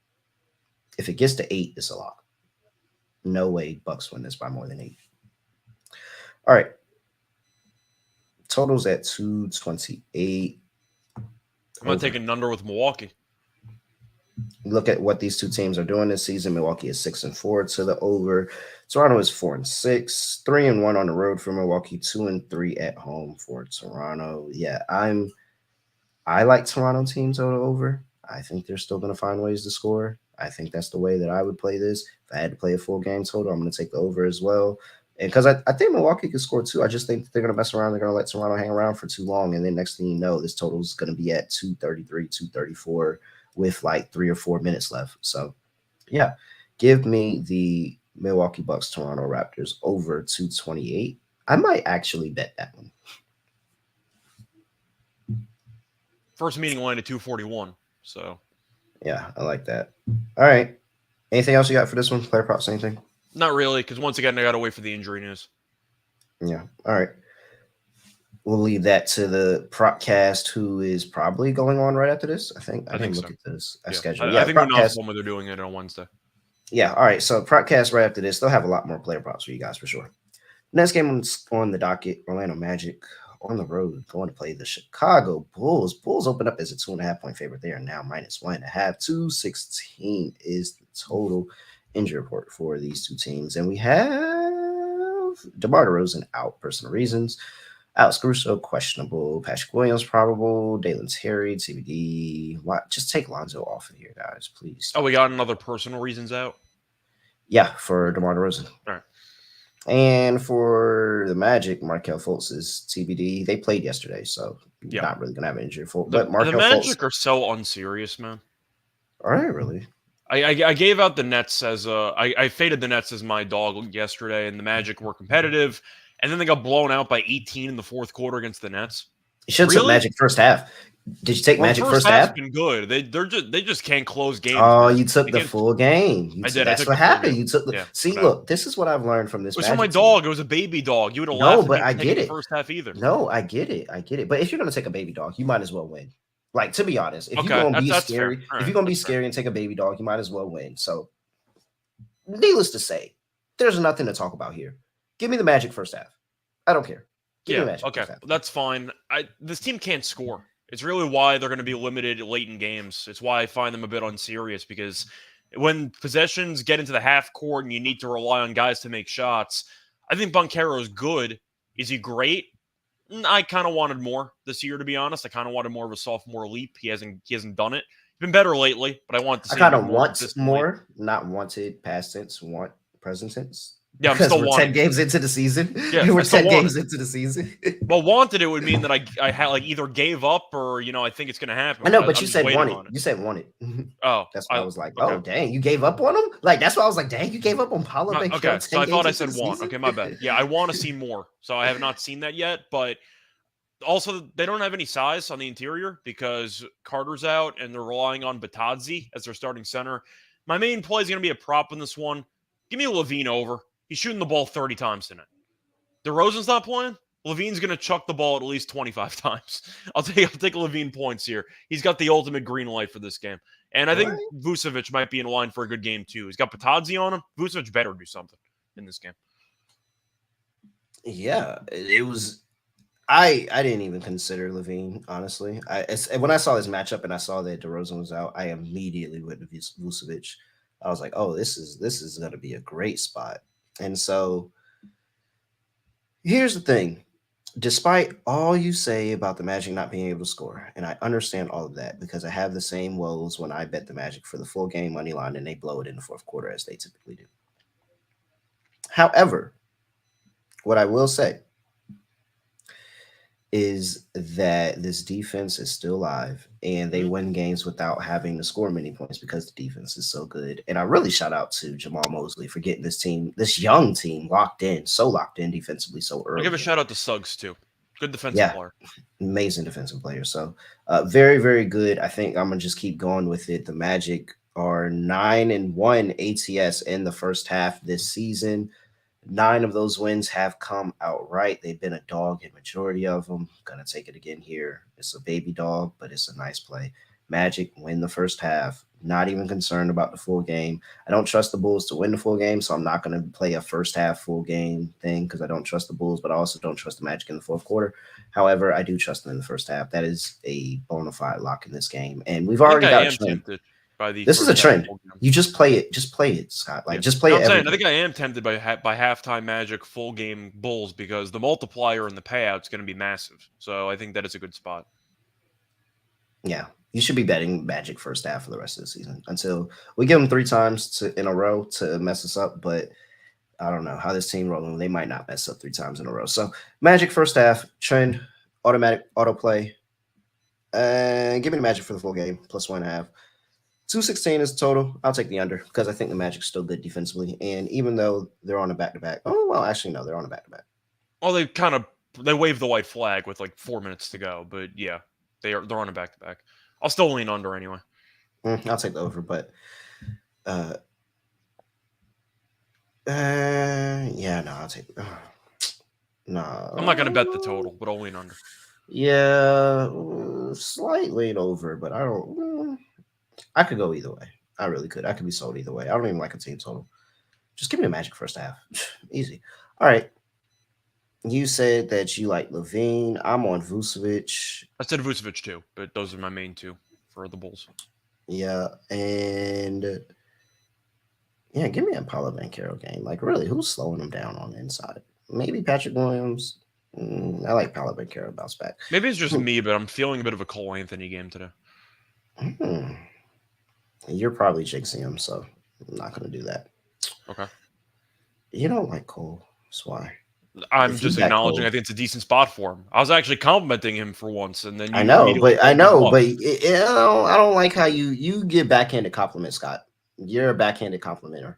[SPEAKER 1] If it gets to 8, it's a lot. No way Bucks win this by more than 8. All right. Totals at 228.
[SPEAKER 4] I'm going to take a under with Milwaukee.
[SPEAKER 1] Look at what these two teams are doing this season. Milwaukee is 6-4 to the over. Toronto is 4-6, 3-1 on the road for Milwaukee, 2-3 at home for Toronto. Yeah, I like Toronto teams over. I think they're still going to find ways to score. I think that's the way that I would play this. If I had to play a full game total, I'm going to take the over as well. And because I think Milwaukee could score too. I just think they're going to mess around. They're going to let Toronto hang around for too long. And then next thing you know, this total is going to be at 233, 234 with like 3 or 4 minutes left. So, yeah, give me the Milwaukee Bucks, Toronto Raptors over 228. I might actually bet that one.
[SPEAKER 4] First meeting line at 241. So,
[SPEAKER 1] yeah, I like that. All right. Anything else you got for this one? Player props, anything?
[SPEAKER 4] not really, because once again, I got to wait for the injury news.
[SPEAKER 1] Yeah. All right. We'll leave that to the Propcast, who is probably going on right after this. I didn't look at this schedule.
[SPEAKER 4] I think we're not when they're doing it on Wednesday.
[SPEAKER 1] Yeah. All right. So Propcast right after this, they'll have a lot more player props for you guys for sure. Next game on the docket, Orlando Magic on the road going to play the Chicago Bulls. Bulls open up as a 2.5-point favorite. They are now -1.5. 216 is the total injury report for these two teams. And we have DeMar DeRozan out, personal reasons. Alex Caruso, questionable. Patrick Williams, probable. Dalen Terry, TBD. Just take Lonzo off of here, guys, please.
[SPEAKER 4] Oh, we got another personal reasons out?
[SPEAKER 1] Yeah, for DeMar DeRozan.
[SPEAKER 4] All right.
[SPEAKER 1] And for the Magic, Markelle Fultz is TBD. They played yesterday, so not really going to have an injury. But Markelle
[SPEAKER 4] the Magic
[SPEAKER 1] Fultz,
[SPEAKER 4] are so unserious, man.
[SPEAKER 1] Are they really?
[SPEAKER 4] I gave out the Nets as I faded the Nets as my dog yesterday, and the Magic were competitive, and then they got blown out by 18 in the fourth quarter against the Nets.
[SPEAKER 1] You should have took Magic first half. Did you take Magic first half?
[SPEAKER 4] Been good. They just can't close games.
[SPEAKER 1] Oh, you took the full game.
[SPEAKER 4] I did.
[SPEAKER 1] That's what happened. You took the. Look, this is what I've learned from this.
[SPEAKER 4] It was for my dog. It was a baby dog. You would have laughed.
[SPEAKER 1] No, but I get it.
[SPEAKER 4] First half either.
[SPEAKER 1] No, I get it. But if you're gonna take a baby dog, you might as well win. Like, to be honest, if you're gonna be scary, if you're gonna be scary and take a baby dog, you might as well win. So, needless to say, there's nothing to talk about here. Give me the Magic first half. I don't care. Give me the Magic.
[SPEAKER 4] Okay, that's fine. This team can't score. It's really why they're going to be limited late in games. It's why I find them a bit unserious, because when possessions get into the half court and you need to rely on guys to make shots, I think Banchero is good. Is he great? I kind of wanted more this year, to be honest. I kind of wanted more of a sophomore leap. He hasn't done it. He's been better lately, but I want to see
[SPEAKER 1] kind
[SPEAKER 4] him
[SPEAKER 1] of
[SPEAKER 4] more
[SPEAKER 1] want
[SPEAKER 4] consistently.
[SPEAKER 1] more, not wanted past tense, want present tense.
[SPEAKER 4] Yeah, I'm
[SPEAKER 1] Because
[SPEAKER 4] still
[SPEAKER 1] we're
[SPEAKER 4] wanting
[SPEAKER 1] 10 games into the season.
[SPEAKER 4] Yeah,
[SPEAKER 1] We're
[SPEAKER 4] I still
[SPEAKER 1] 10
[SPEAKER 4] want
[SPEAKER 1] games
[SPEAKER 4] it.
[SPEAKER 1] into the season.
[SPEAKER 4] Well, wanted it would mean that I had like either gave up or I think it's going to happen.
[SPEAKER 1] I know, but
[SPEAKER 4] I'm
[SPEAKER 1] you
[SPEAKER 4] just
[SPEAKER 1] said
[SPEAKER 4] waiting
[SPEAKER 1] wanted.
[SPEAKER 4] on it.
[SPEAKER 1] You said wanted.
[SPEAKER 4] Oh,
[SPEAKER 1] That's why I was like,
[SPEAKER 4] okay.
[SPEAKER 1] oh, dang, you gave up on him? Like, that's why I was like, dang, you gave up on Paulo Banchero
[SPEAKER 4] Okay,
[SPEAKER 1] 10
[SPEAKER 4] so I thought I
[SPEAKER 1] games
[SPEAKER 4] said
[SPEAKER 1] into the
[SPEAKER 4] want.
[SPEAKER 1] season?
[SPEAKER 4] Okay, my bad. Yeah, I want to see more. So I have not seen that yet, but also they don't have any size on the interior because Carter's out and they're relying on Batadze as their starting center. My main play is going to be a prop in this one. Give me Levine over. He's shooting the ball 30 times tonight. DeRozan's not playing. Levine's going to chuck the ball at least 25 times. I'll take Levine points here. He's got the ultimate green light for this game. And I think Vucevic might be in line for a good game, too. He's got Batadze on him. Vucevic better do something in this game.
[SPEAKER 1] Yeah, it was. I didn't even consider Levine, honestly. When I saw this matchup and I saw that DeRozan was out, I immediately went to Vucevic. I was like, oh, this is going to be a great spot. And so here's the thing. Despite all you say about the Magic not being able to score, and I understand all of that because I have the same woes when I bet the Magic for the full game money line and they blow it in the fourth quarter as they typically do. However, what I will say is that this defense is still alive and they win games without having to score many points because the defense is so good. And I really shout out to Jamal Mosley for getting this young team locked in defensively so early.
[SPEAKER 4] I'll give a shout out to Suggs too. Good defensive player.
[SPEAKER 1] Amazing defensive player. So very, very good. I think I'm going to just keep going with it. The Magic are 9-1 ATS in the first half this season. 9 of those wins have come outright. They've been a dog in majority of them. Gonna take it again here. It's a baby dog, but it's a nice play. Magic win the first half. Not even concerned about the full game. I don't trust the Bulls to win the full game, so I'm not going to play a first half full game thing because I don't trust the Bulls, but I also don't trust the Magic in the fourth quarter. However, I do trust them in the first half. That is a bona fide lock in this game, and we've already got a trend. This is a trend. You just play it. Just play it, Scott. Just play it.
[SPEAKER 4] I think I am tempted by halftime Magic full game Bulls because the multiplier and the payout is going to be massive. So I think that is a good spot.
[SPEAKER 1] Yeah, you should be betting Magic first half for the rest of the season until we give them 3 times in a row to mess us up. But I don't know how this team rolling. They might not mess up 3 times in a row. So Magic first half trend, automatic autoplay. Give me the Magic for the full game plus 1.5. 216 is total. I'll take the under because I think the Magic's still good defensively. And even though they're on a back-to-back. Oh, well, actually, no, they're on a back-to-back.
[SPEAKER 4] Well, they waved the white flag with like 4 minutes to go. But yeah, they're on a back-to-back. I'll still lean under anyway.
[SPEAKER 1] I'll take the over, but yeah, no, I'll take no.
[SPEAKER 4] I'm not going to bet the total, but I'll lean under.
[SPEAKER 1] Yeah, slight lean over, but I don't. I could go either way. I really could. I could be sold either way. I don't even like a team total. Just give me the Magic first half. Easy. All right. You said that you like Levine. I'm on Vucevic.
[SPEAKER 4] I said Vucevic too, but those are my main 2 for the Bulls.
[SPEAKER 1] Yeah, and yeah, give me a Paulo Banchero game. Like, really, who's slowing him down on the inside? Maybe Patrick Williams. I like Paulo Banchero bounce back.
[SPEAKER 4] Maybe it's just me, but I'm feeling a bit of a Cole Anthony game today.
[SPEAKER 1] You're probably jinxing him, so I'm not going to do that.
[SPEAKER 4] Okay.
[SPEAKER 1] You don't like Cole. That's why.
[SPEAKER 4] I'm just acknowledging I think it's a decent spot for him. I was actually complimenting him for once, and then
[SPEAKER 1] I know, but I don't like how you give backhanded compliments, Scott. You're a backhanded complimenter.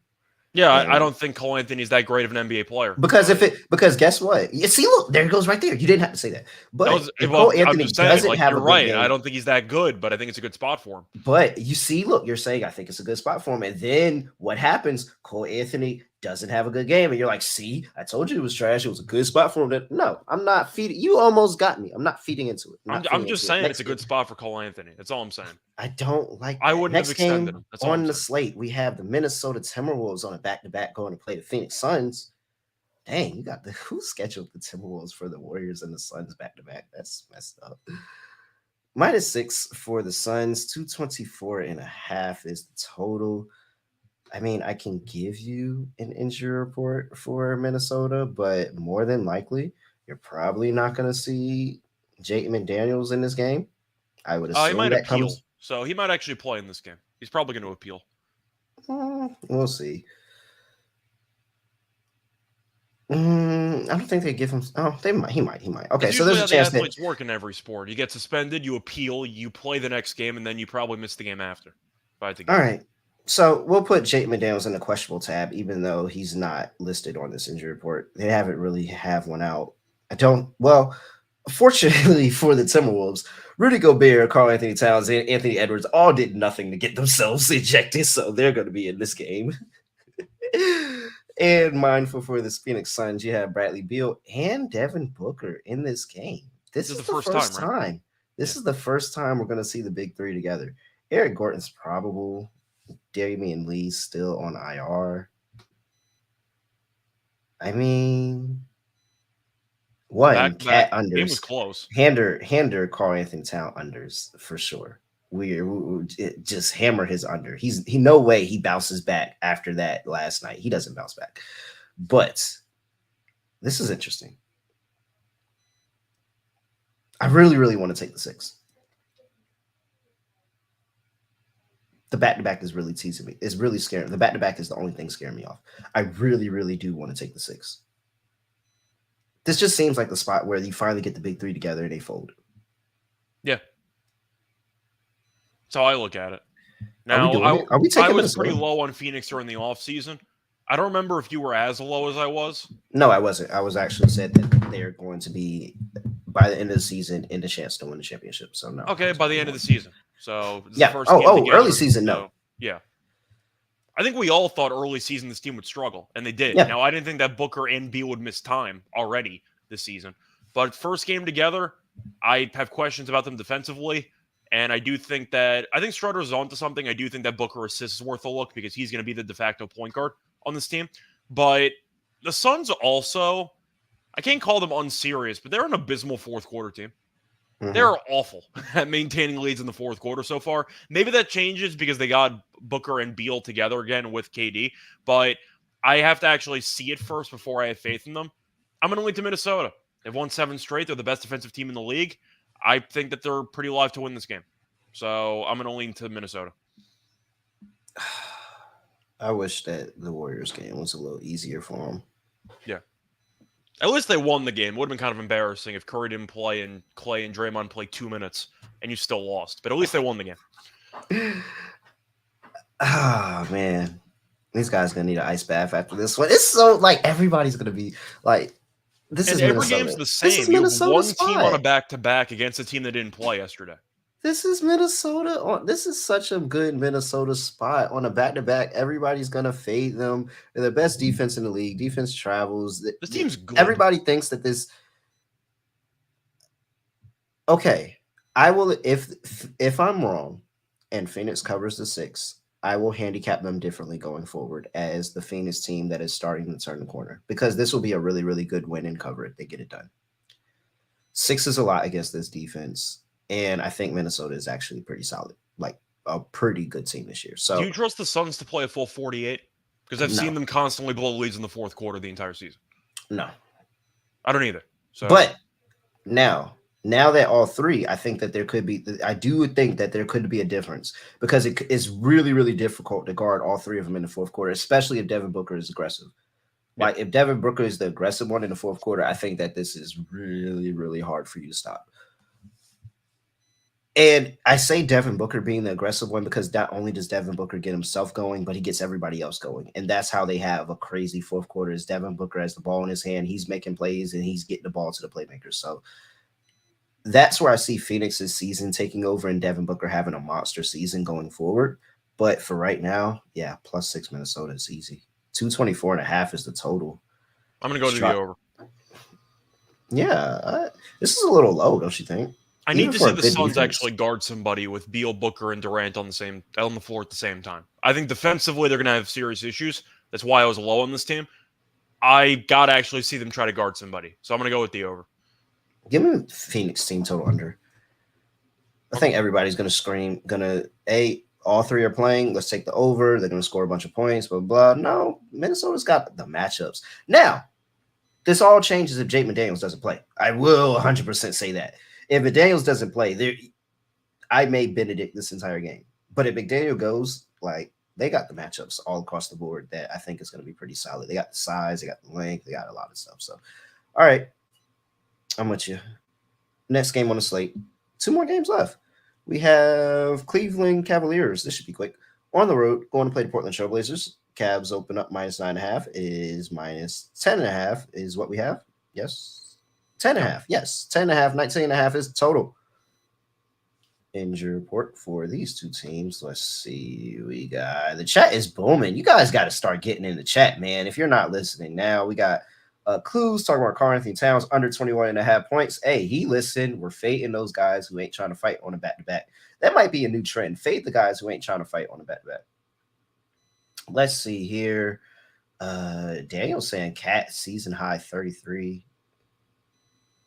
[SPEAKER 4] Yeah, I don't think Cole Anthony is that great of an NBA player.
[SPEAKER 1] Because guess what? You see, look, there it goes right there. You didn't have to say that. But Cole Anthony doesn't have a good game.
[SPEAKER 4] I don't think he's that good, but I think it's a good spot for him.
[SPEAKER 1] But you see, look, you're saying I think it's a good spot for him. And then what happens? Cole Anthony doesn't have a good game. And you're like, see, I told you it was trash. It was a good spot for him. No, I'm not feeding. You almost got me. I'm not feeding into it.
[SPEAKER 4] I'm just saying it's a good spot for Cole Anthony. That's all I'm saying.
[SPEAKER 1] I don't like that.
[SPEAKER 4] I wouldn't have extended him.
[SPEAKER 1] That's on the slate, we have the Minnesota Timberwolves on a back-to-back going to play the Phoenix Suns. Dang, you got who scheduled the Timberwolves for the Warriors and the Suns back-to-back? That's messed up. -6 for the Suns, 224.5 is the total. I mean, I can give you an injury report for Minnesota, but more than likely, You're probably not going to see Jake McDaniels in this game. I would
[SPEAKER 4] He
[SPEAKER 1] assume
[SPEAKER 4] might
[SPEAKER 1] that
[SPEAKER 4] appeal,
[SPEAKER 1] comes.
[SPEAKER 4] so he might actually play in this game. He's probably going to appeal.
[SPEAKER 1] We'll see. I don't think they give him. Oh, they might. He might. Okay, so there's a chance
[SPEAKER 4] that athletes work in every sport. You get suspended, you appeal, you play the next game, and then you probably miss the game after.
[SPEAKER 1] All right. So we'll put Jake McDaniels in the questionable tab, even though he's not listed on this injury report. They haven't really have one out. Fortunately for the Timberwolves, Rudy Gobert, Karl Anthony Towns, and Anthony Edwards all did nothing to get themselves ejected, so they're going to be in this game. And mindful for the Phoenix Suns, you have Bradley Beal and Devin Booker in this game. This is the first time. Right? This is the first time we're going to see the big three together. Eric Gordon's probable. Damian Lee's still on IR. I mean, cat unders.
[SPEAKER 4] Game was close.
[SPEAKER 1] Hander Karl Anthony Town unders for sure. We just hammer his under. He no way he bounces back after that last night. He doesn't bounce back. But this is interesting. I really, really want to take the 6. The back-to-back is really teasing me. It's really scaring. The back-to-back is the only thing scaring me off. I really, really do want to take the 6. This just seems like the spot where you finally get the big three together and they fold.
[SPEAKER 4] Yeah. That's how I look at it. Now,
[SPEAKER 1] I
[SPEAKER 4] was pretty low on Phoenix during the offseason. I don't remember if you were as low as I was.
[SPEAKER 1] No, I wasn't. I was actually said that they're going to be, by the end of the season, in the chance to win the championship. So, no.
[SPEAKER 4] Okay, by the end of the season. So,
[SPEAKER 1] yeah. Early season, no.
[SPEAKER 4] Yeah. I think we all thought early season this team would struggle, and they did.
[SPEAKER 1] Yeah.
[SPEAKER 4] Now, I didn't think that Booker and Beal would miss time already this season. But first game together, I have questions about them defensively. And I think Strutter's onto something. I do think that Booker assists is worth a look because he's going to be the de facto point guard on this team. But the Suns also, I can't call them unserious, but they're an abysmal fourth quarter team. Mm-hmm. They're awful at maintaining leads in the fourth quarter so far. Maybe that changes because they got Booker and Beal together again with KD. But I have to actually see it first before I have faith in them. I'm going to lean to Minnesota. They've won 7 straight. They're the best defensive team in the league. I think that they're pretty live to win this game. So I'm going to lean to Minnesota.
[SPEAKER 1] I wish that the Warriors game was a little easier for them.
[SPEAKER 4] Yeah. At least they won the game. It would have been kind of embarrassing if Curry didn't play and Clay and Draymond played 2 minutes and you still lost. But at least they won the game.
[SPEAKER 1] Oh, man. These guys going to need an ice bath after this one. It's so, everybody's going to be,
[SPEAKER 4] every game's the same. You have one team on a back-to-back against a team that didn't play yesterday.
[SPEAKER 1] This is Minnesota. This is such a good Minnesota spot on a back-to-back. Everybody's going to fade them. They're the best defense in the league. Defense travels.
[SPEAKER 4] This team's good.
[SPEAKER 1] Everybody thinks that this. Okay, I will. If I'm wrong, and Phoenix covers the 6, I will handicap them differently going forward as the Phoenix team that is starting to turn the corner because this will be a really, really good win and cover if they get it done. 6 is a lot against this defense. And I think Minnesota is actually pretty solid, a pretty good team this year. So,
[SPEAKER 4] do you trust the Suns to play a full 48? Because I've seen them constantly blow leads in the fourth quarter the entire season.
[SPEAKER 1] No,
[SPEAKER 4] I don't either. So,
[SPEAKER 1] but now that all 3, I think that there could be. I do think that there could be a difference because it is really, really difficult to guard all 3 of them in the fourth quarter, especially if Devin Booker is aggressive. Yeah. If Devin Booker is the aggressive one in the fourth quarter, I think that this is really, really hard for you to stop. And I say Devin Booker being the aggressive one because not only does Devin Booker get himself going, but he gets everybody else going. And that's how they have a crazy fourth quarter is Devin Booker has the ball in his hand. He's making plays and he's getting the ball to the playmakers. So that's where I see Phoenix's season taking over and Devin Booker having a monster season going forward. But for right now, yeah, +6 Minnesota is easy. 224.5 is the total.
[SPEAKER 4] I'm going to go to the over.
[SPEAKER 1] Yeah, this is a little low, don't you think?
[SPEAKER 4] I need to see the Suns actually guard somebody with Beal, Booker, and Durant on the floor at the same time. I think defensively they're going to have serious issues. That's why I was low on this team. I got to actually see them try to guard somebody. So I'm going to go with the over.
[SPEAKER 1] Give me Phoenix team total under. I think everybody's going to scream, all 3 are playing. Let's take the over. They're going to score a bunch of points, blah, blah, blah. No, Minnesota's got the matchups. Now, This all changes if Jake McDaniels doesn't play. I will 100% say that. If McDaniels doesn't play, I may Benedict this entire game. But if McDaniel goes, like, they got the matchups all across the board that I think is going to be pretty solid. They got the size, they got the length, they got a lot of stuff. So, all right, I'm with you. Next game on the slate. 2 more games left. We have Cleveland Cavaliers. This should be quick. On the road, going to play the Portland Trailblazers. Cavs open up -9.5 is -10.5 is what we have. Yes. 10.5. Yes. 10.5. 19.5 is total. Injury report for these two teams. Let's see. We got the chat is booming. You guys got to start getting in the chat, man. If you're not listening now, we got Clues talking about Karl Anthony Towns under 21.5 points. Hey, he listened. We're fading those guys who ain't trying to fight on a back-to-back. That might be a new trend. Fade the guys who ain't trying to fight on a back-to-back. Let's see here. Daniel saying Cat season high 33.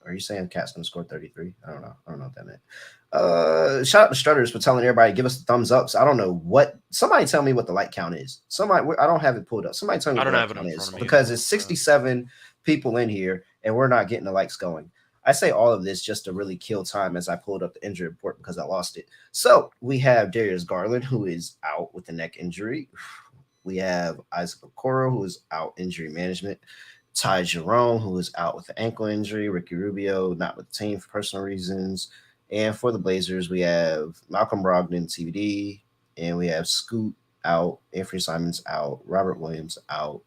[SPEAKER 1] Are you saying Cat's going to score 33? I don't know. I don't know what that meant. Shout out to Strutters for telling everybody give us the thumbs up. So I don't know what. Somebody tell me what the like count is. Somebody, I don't have it pulled up. Somebody tell me what the like count is because it's 67 people in here and we're not getting the likes going. I say all of this just to really kill time as I pulled up the injury report because I lost it. So we have Darius Garland, who is out with the neck injury. We have Isaac Okoro, who is out injury management. Ty Jerome, who is out with the ankle injury. Ricky Rubio, not with the team for personal reasons. And for the Blazers, we have Malcolm Brogdon, TBD. And we have Scoot out. Anthony Simons out. Robert Williams out.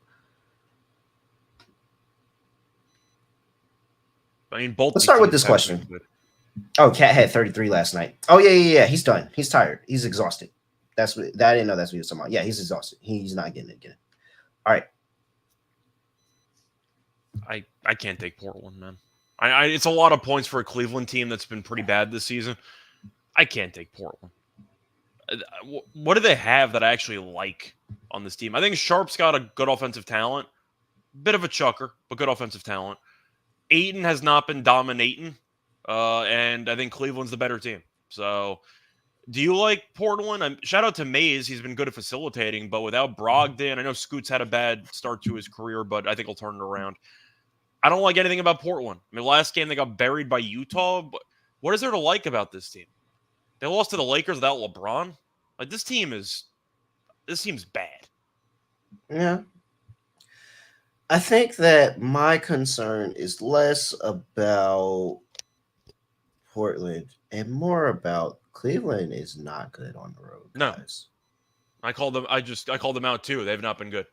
[SPEAKER 4] I mean, both.
[SPEAKER 1] Let's start with this question. Oh, Cat had 33 last night. Oh, yeah. He's done. He's tired. He's exhausted. I didn't know that's what he was talking about. Yeah, he's exhausted. He's not getting it again. All right.
[SPEAKER 4] I can't take Portland, man. It's a lot of points for a Cleveland team that's been pretty bad this season. I can't take Portland. What do they have that I actually like on this team? I think Sharp's got a good offensive talent. Bit of a chucker, but good offensive talent. Ayton has not been dominating, and I think Cleveland's the better team. So, do you like Portland? Shout out to Mays. He's been good at facilitating, but without Brogdon, I know Scoot's had a bad start to his career, but I think he'll turn it around. I don't like anything about Portland. I mean, last game they got buried by Utah. But what is there to like about this team? They lost to the Lakers without LeBron. Like this team's bad.
[SPEAKER 1] Yeah. I think that my concern is less about Portland and more about Cleveland is not good on the road, guys.
[SPEAKER 4] No. I called them out too. They've not been good.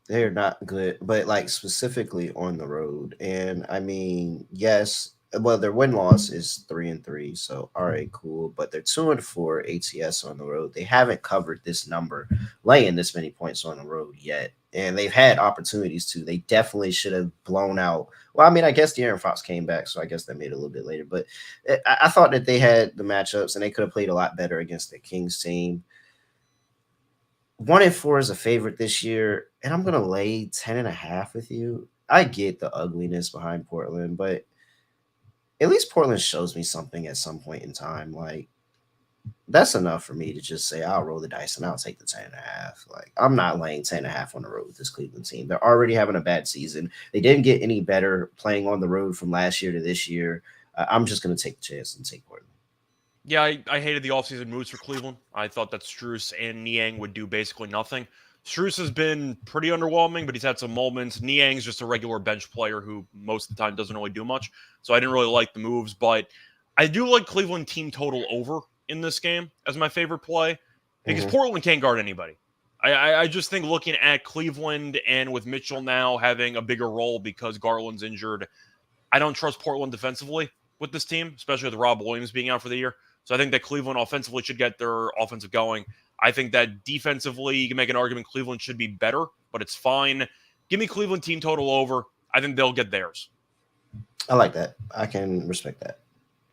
[SPEAKER 1] They're not good, but like specifically on the road. And I mean, yes, well, their win-loss is 3-3, so all right, cool. But they're 2-4 ATS on the road. They haven't covered this number, laying this many points on the road yet. And they've had opportunities to. They definitely should have blown out. Well, I mean, I guess De'Aaron Fox came back, so I guess that made it a little bit later. But I thought that they had the matchups, and they could have played a lot better against the Kings team. 1-4 is a favorite this year, and I'm going to lay 10.5 with you. I get the ugliness behind Portland, but at least Portland shows me something at some point in time. Like, that's enough for me to just say I'll roll the dice and I'll take the 10.5. Like, I'm not laying 10.5 on the road with this Cleveland team. They're already having a bad season. They didn't get any better playing on the road from last year to this year. I'm just going to take the chance and take Portland.
[SPEAKER 4] Yeah, I hated the offseason moves for Cleveland. I thought that Strus and Niang would do basically nothing. Strus has been pretty underwhelming, but he's had some moments. Niang's just a regular bench player who most of the time doesn't really do much. So I didn't really like the moves, but I do like Cleveland team total over in this game as my favorite play because Portland can't guard anybody. I just think looking at Cleveland and with Mitchell now having a bigger role because Garland's injured, I don't trust Portland defensively with this team, especially with Rob Williams being out for the year. So I think that Cleveland offensively should get their offensive going. I think that defensively, you can make an argument Cleveland should be better, but it's fine. Give me Cleveland team total over. I think they'll get theirs.
[SPEAKER 1] I like that. I can respect that.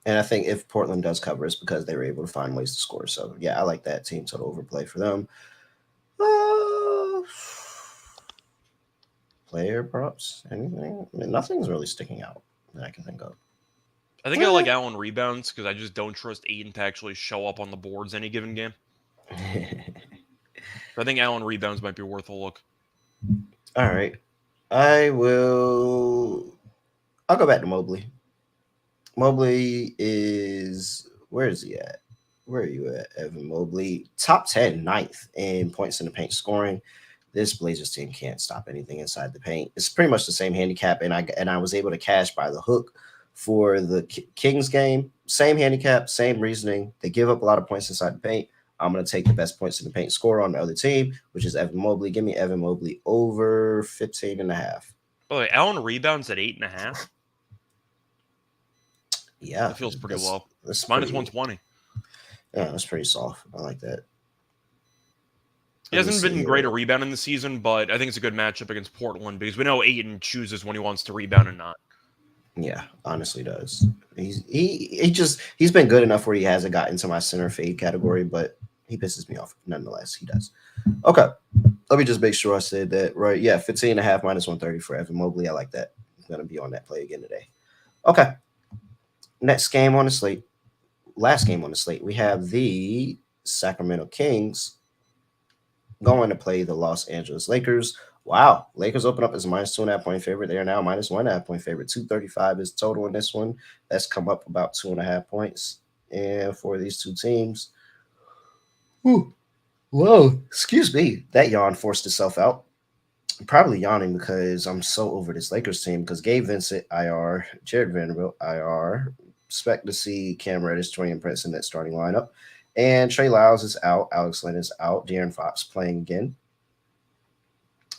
[SPEAKER 1] And I think if Portland does cover, it's because they were able to find ways to score. So, yeah, I like that team total overplay for them. Player props, anything? I mean, nothing's really sticking out that I can think of.
[SPEAKER 4] I think I like Allen rebounds because I just don't trust Ayton to actually show up on the boards any given game. I think Allen rebounds might be worth a look.
[SPEAKER 1] All right. I'll go back to Mobley. Mobley is, where is he at? Where are you at, Evan Mobley? Top 10, ninth in points in the paint scoring. This Blazers team can't stop anything inside the paint. It's pretty much the same handicap, and I was able to cash by the hook for the Kings game. Same handicap, same reasoning. They give up a lot of points inside the paint. I'm going to take the best points in the paint scorer on the other team, which is Evan Mobley. Give me Evan Mobley over 15.5.
[SPEAKER 4] By the way, Allen rebounds at 8.5.
[SPEAKER 1] Yeah.
[SPEAKER 4] That feels pretty low.
[SPEAKER 1] That's
[SPEAKER 4] minus
[SPEAKER 1] pretty,
[SPEAKER 4] 120.
[SPEAKER 1] Yeah, that's pretty soft. I like that.
[SPEAKER 4] He hasn't been great at rebounding this season, but I think it's a good matchup against Portland because we know Ayton chooses when he wants to rebound and not.
[SPEAKER 1] Yeah, honestly does. He's been good enough where he hasn't got into my center fade category, but he pisses me off nonetheless. He does. Okay. Let me just make sure I said that right. Yeah, 15.5 minus 130 for Evan Mobley. I like that. I'm gonna be on that play again today. Okay. Next game on the slate. Last game on the slate. We have the Sacramento Kings going to play the Los Angeles Lakers. Wow. Lakers open up as a minus 2.5 point favorite. They are now minus 1.5 point favorite. 235 is total in this one. That's come up about 2.5 points. And for these two teams. Whew. Whoa. Excuse me. That yawn forced itself out. I'm probably yawning because I'm so over this Lakers team because Gabe Vincent, IR, Jared Vanderbilt, IR. Expect to see Cam Reddish, Torian Prince in that starting lineup. And Trey Lyles is out. Alex Len is out. De'Aaron Fox playing again.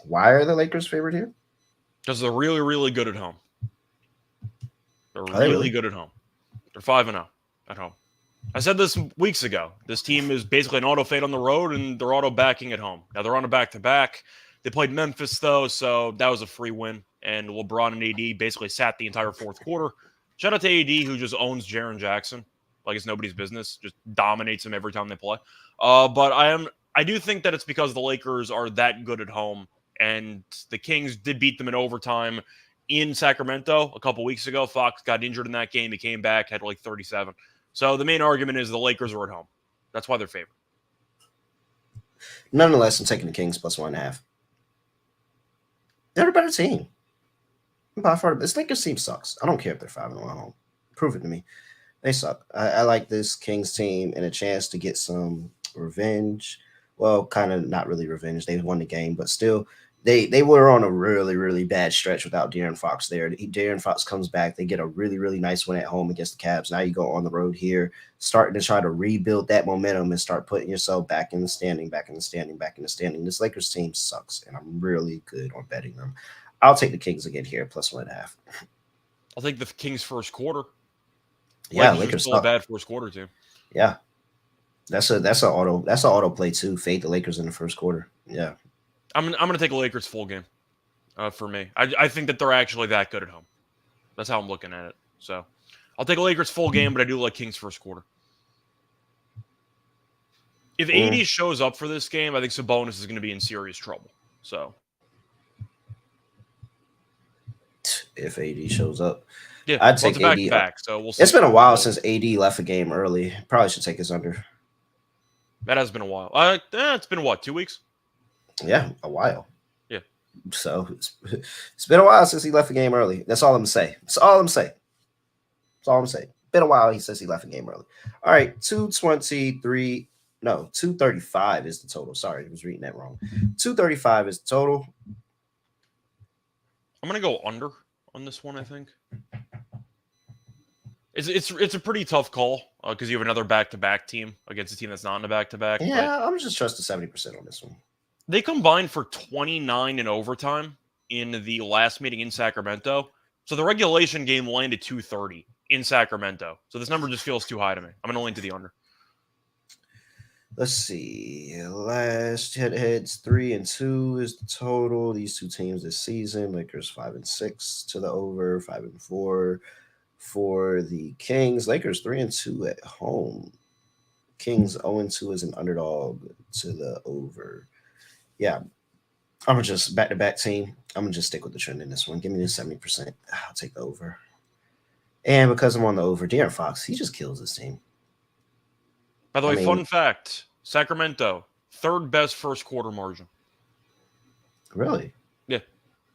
[SPEAKER 1] Why are the Lakers favored here?
[SPEAKER 4] Because they're really, really good at home. They're really good at home. They're 5-0 at home. I said this weeks ago. This team is basically an auto fade on the road, and they're auto backing at home. Now, they're on a back-to-back. They played Memphis, though, so that was a free win. And LeBron and AD basically sat the entire fourth quarter. Shout out to AD, who just owns Jaren Jackson like it's nobody's business. Just dominates him every time they play. But I do think that it's because the Lakers are that good at home. And the Kings did beat them in overtime in Sacramento a couple weeks ago. Fox got injured in that game. He came back, had like 37. So the main argument is the Lakers are at home. That's why they're favored.
[SPEAKER 1] Nonetheless, I'm taking the Kings plus 1.5. They're a better team. By far, this Lakers team sucks. I don't care if they're 5-1 at home. Prove it to me. They suck. I like this Kings team and a chance to get some revenge. Well, kind of not really revenge. They won the game, but still, they were on a really, really bad stretch without De'Aaron Fox there. De'Aaron Fox comes back. They get a really, really nice win at home against the Cavs. Now you go on the road here, starting to try to rebuild that momentum and start putting yourself back in the standing. This Lakers team sucks, and I'm really good on betting them. I'll take the Kings again here, plus 1.5.
[SPEAKER 4] I'll take the Kings first quarter.
[SPEAKER 1] Yeah,
[SPEAKER 4] Lakers still a bad first quarter too.
[SPEAKER 1] Yeah, that's an auto play too. Fade the Lakers in the first quarter. Yeah,
[SPEAKER 4] I'm gonna take a Lakers full game. For me, I think that they're actually that good at home. That's how I'm looking at it. So I'll take a Lakers full game, but I do like Kings first quarter. If AD shows up for this game, I think Sabonis is going to be in serious trouble. So
[SPEAKER 1] if AD shows up.
[SPEAKER 4] Yeah,
[SPEAKER 1] I'd take AD
[SPEAKER 4] back. So we'll see.
[SPEAKER 1] It's been a while since AD left a game early. Probably should take his under.
[SPEAKER 4] That has been a while. It's been what, 2 weeks?
[SPEAKER 1] Yeah, a while.
[SPEAKER 4] Yeah.
[SPEAKER 1] So it's been a while since he left a game early. That's all I'm saying. That's all I'm saying. Been a while since he left a game early. All right, 223. No, 235 is the total. Sorry, I was reading that wrong. 235 is the total.
[SPEAKER 4] I'm gonna go under on this one, I think. It's a pretty tough call because you have another back-to-back team against a team that's not in a back-to-back.
[SPEAKER 1] Yeah, I'm just trusting 70% on this one.
[SPEAKER 4] They combined for 29 in overtime in the last meeting in Sacramento. So the regulation game landed 230 in Sacramento. So this number just feels too high to me. I'm going to lean to the under.
[SPEAKER 1] Let's see. Last head-to-heads 3-2 is the total. These two teams this season. Lakers 5-6 to the over, 5-4 for the Kings. Lakers 3-2 at home. Kings 0-2 as an underdog to the over. Yeah, I'm gonna just back-to-back team. I'm gonna just stick with the trend in this one. Give me the 70%. I'll take the over. And because I'm on the over, De'Aaron Fox, he just kills this team.
[SPEAKER 4] By the way, fun fact: Sacramento, third best first quarter margin.
[SPEAKER 1] Really?
[SPEAKER 4] Yeah.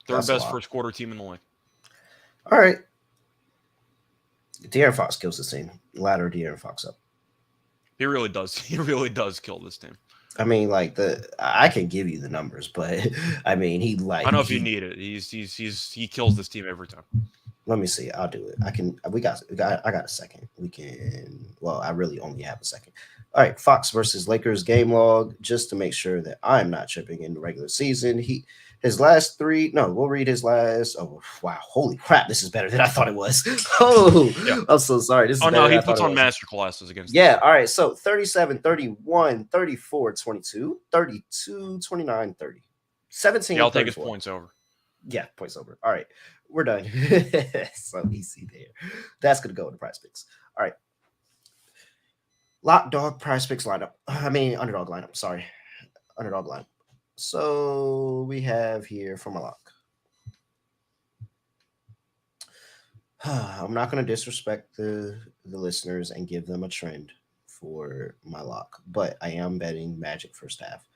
[SPEAKER 4] Third best first quarter team in the league.
[SPEAKER 1] All right. De'Aaron Fox kills this team. Ladder De'Aaron Fox up.
[SPEAKER 4] He really does. He really does kill this team.
[SPEAKER 1] I mean, like I can give you the numbers, but I mean,
[SPEAKER 4] I don't know if you need it. He kills this team every time.
[SPEAKER 1] Let me see. I'll do it. I got a second. Well, I really only have a second. All right. Fox versus Lakers game log, just to make sure that I'm not tripping in the regular season. His last three. No, we'll read his last. Oh, wow. Holy crap. This is better than I thought it was. Oh, yeah. I'm so sorry. This is better
[SPEAKER 4] no,
[SPEAKER 1] he
[SPEAKER 4] puts on master classes against.
[SPEAKER 1] Yeah. All right. So 37, 31, 34, 22, 32, 29, 30. 17.
[SPEAKER 4] Yeah, I'll take his points over.
[SPEAKER 1] Yeah, points over. All right. We're done. So easy there. That's going to go in the prize picks. All right. Lock dog prize picks lineup. Underdog lineup. Sorry. Underdog lineup. So we have here for my lock. I'm not going to disrespect the listeners and give them a trend for my lock, but I am betting Magic first half.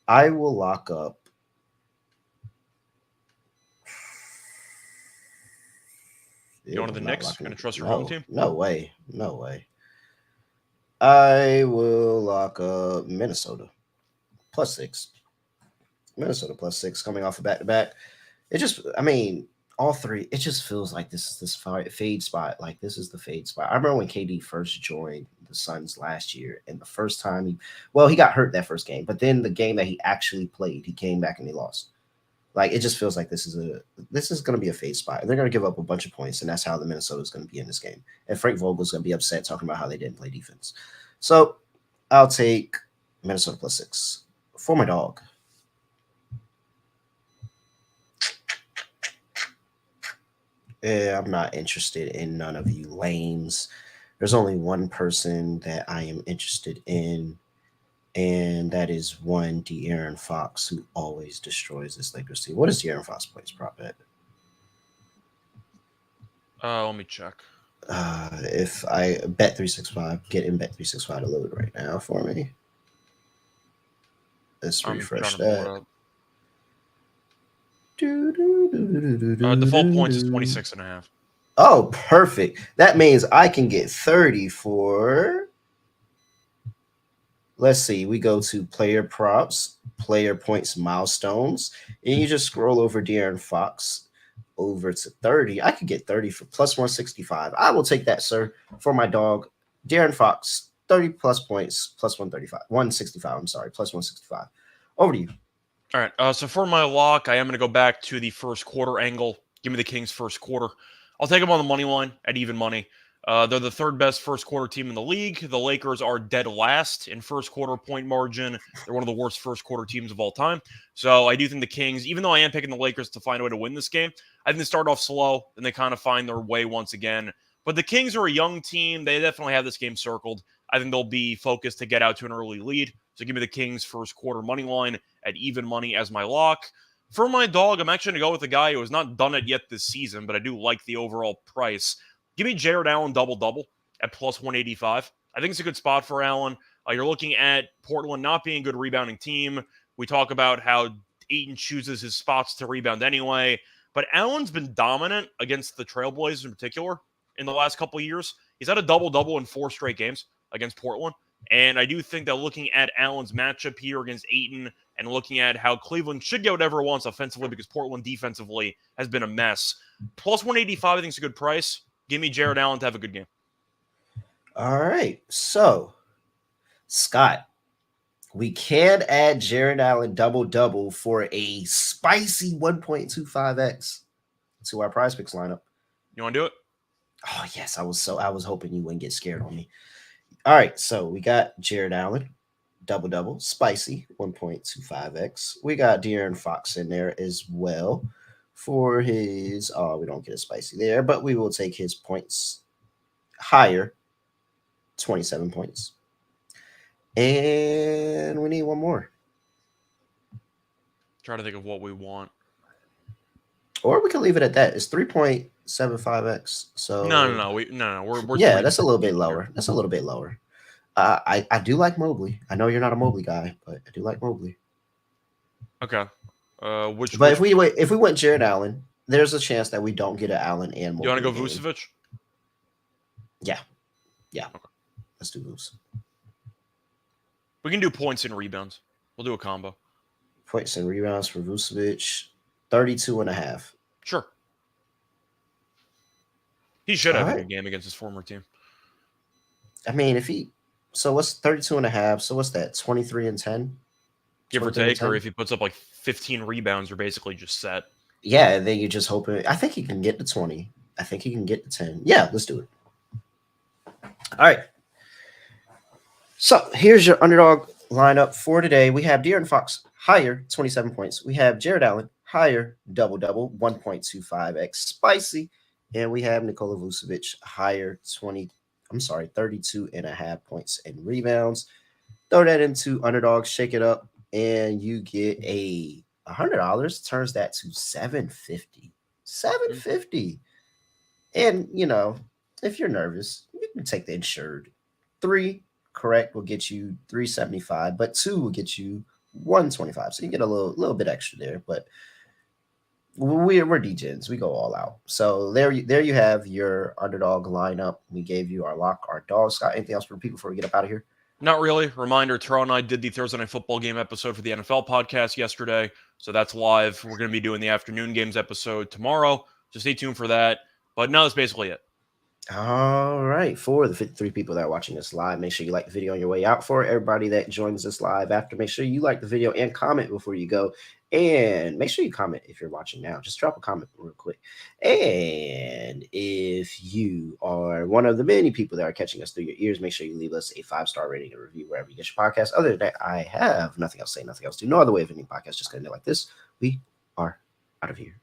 [SPEAKER 1] I will lock up.
[SPEAKER 4] You want the Knicks? You're going to trust your home team?
[SPEAKER 1] No way. I will lock up Minnesota +6. Minnesota +6 coming off a back-to-back. All three. It just feels like this is fade spot. Like this is the fade spot. I remember when KD first joined the Suns last year, and the first time he got hurt that first game, but then the game that he actually played, he came back and he lost. Like it just feels like this is going to be a fade spot, and they're going to give up a bunch of points, and that's how the Minnesota is going to be in this game. And Frank Vogel's going to be upset talking about how they didn't play defense. So I'll take Minnesota +6 for my dog. I'm not interested in none of you lames. There's only one person that I am interested in, and that is one De'Aaron Fox, who always destroys this Lakers team. What is De'Aaron Fox points prop at?
[SPEAKER 4] Let me check.
[SPEAKER 1] If I bet 365, get in bet 365 to load right now for me. Let's refresh that.
[SPEAKER 4] Default points is 26.5.
[SPEAKER 1] Oh, perfect. That means I can get 30 for. Let's see. We go to player props, player points milestones, and you just scroll over De'Aaron Fox over to 30. I could get 30 for +165. I will take that, sir, for my dog. De'Aaron Fox, 30 plus points, +135. 165. I'm sorry, +165. Over to you.
[SPEAKER 4] All right. So for my lock, I am going to go back to the first quarter angle. Give me the Kings first quarter. I'll take them on the money line at even money. They're the third best first quarter team in the league. The Lakers are dead last in first quarter point margin. They're one of the worst first quarter teams of all time. So I do think the Kings, even though I am picking the Lakers to find a way to win this game, I think they start off slow and they kind of find their way once again. But the Kings are a young team. They definitely have this game circled. I think they'll be focused to get out to an early lead. So give me the Kings first quarter money line at even money as my lock. For my dog, I'm actually going to go with a guy who has not done it yet this season, but I do like the overall price. Give me Jared Allen double-double at +185. I think it's a good spot for Allen. You're looking at Portland not being a good rebounding team. We talk about how Ayton chooses his spots to rebound anyway. But Allen's been dominant against the Trailblazers in particular in the last couple of years. He's had a double-double in 4 straight games against Portland. And I do think that looking at Allen's matchup here against Ayton and looking at how Cleveland should get whatever it wants offensively because Portland defensively has been a mess. +185, I think is a good price. Give me Jared Allen to have a good game.
[SPEAKER 1] All right. So, Scott, we can add Jared Allen double-double for a spicy 1.25x to our prize picks lineup.
[SPEAKER 4] You want to do it?
[SPEAKER 1] Oh, yes. I was hoping you wouldn't get scared on me. All right, so we got Jared Allen, double-double, spicy, 1.25x. We got De'Aaron Fox in there as well for his, we don't get a spicy there, but we will take his points higher, 27 points. And we need one more.
[SPEAKER 4] Try to think of what we want.
[SPEAKER 1] Or we can leave it at that. It's 3.75x. So
[SPEAKER 4] No. We're
[SPEAKER 1] yeah, that's a little bit lower. That's a little bit lower. I do like Mobley. I know you're not a Mobley guy, but I do like Mobley.
[SPEAKER 4] Okay.
[SPEAKER 1] But if we went Jared Allen, there's a chance that we don't get an Allen and.
[SPEAKER 4] Do you want to go Vucevic?
[SPEAKER 1] Yeah. Okay. Let's do Vuce.
[SPEAKER 4] We can do points and rebounds. We'll do a combo.
[SPEAKER 1] Points and rebounds for Vucevic, 32.5.
[SPEAKER 4] Sure. He should have a good game against his former team.
[SPEAKER 1] I mean, so what's 32.5? So what's that? 23 and 10?
[SPEAKER 4] Give or take, or if he puts up like 15 rebounds, you're basically just set.
[SPEAKER 1] Yeah, and then you're just hoping. I think he can get to 20. I think he can get to 10. Yeah, let's do it. All right. So here's your underdog lineup for today. We have De'Aaron Fox, higher, 27 points. We have Jared Allen, higher, double-double, 1.25x spicy. And we have Nikola Vucevic, higher, 32.5 points and rebounds. Throw that into underdog, shake it up, and you get $100. Turns that to $750. $750. And, if you're nervous, you can take the insured. 3 correct will get you $375, but 2 will get you $125. So you get a little bit extra there, but we're degens. We go all out. So there you have your underdog lineup. We gave you our lock, our dog. Scott, anything else for people before we get up out of here?
[SPEAKER 4] Not really. Reminder, Terrell and I did the Thursday Night Football game episode for the NFL podcast yesterday, so that's live. We're going to be doing the afternoon games episode tomorrow, so stay tuned for that. But no, that's basically it.
[SPEAKER 1] All right. For the 53 people that are watching this live, make sure you like the video on your way out. For everybody that joins us live after, make sure you like the video and comment before you go. And make sure you comment if you're watching now. Just drop a comment real quick. And if you are one of the many people that are catching us through your ears, make sure you leave us a 5-star rating and review wherever you get your podcast. Other than that, I have nothing else to say, nothing else to do. No other way of ending podcast. Just going to do like this. We are out of here.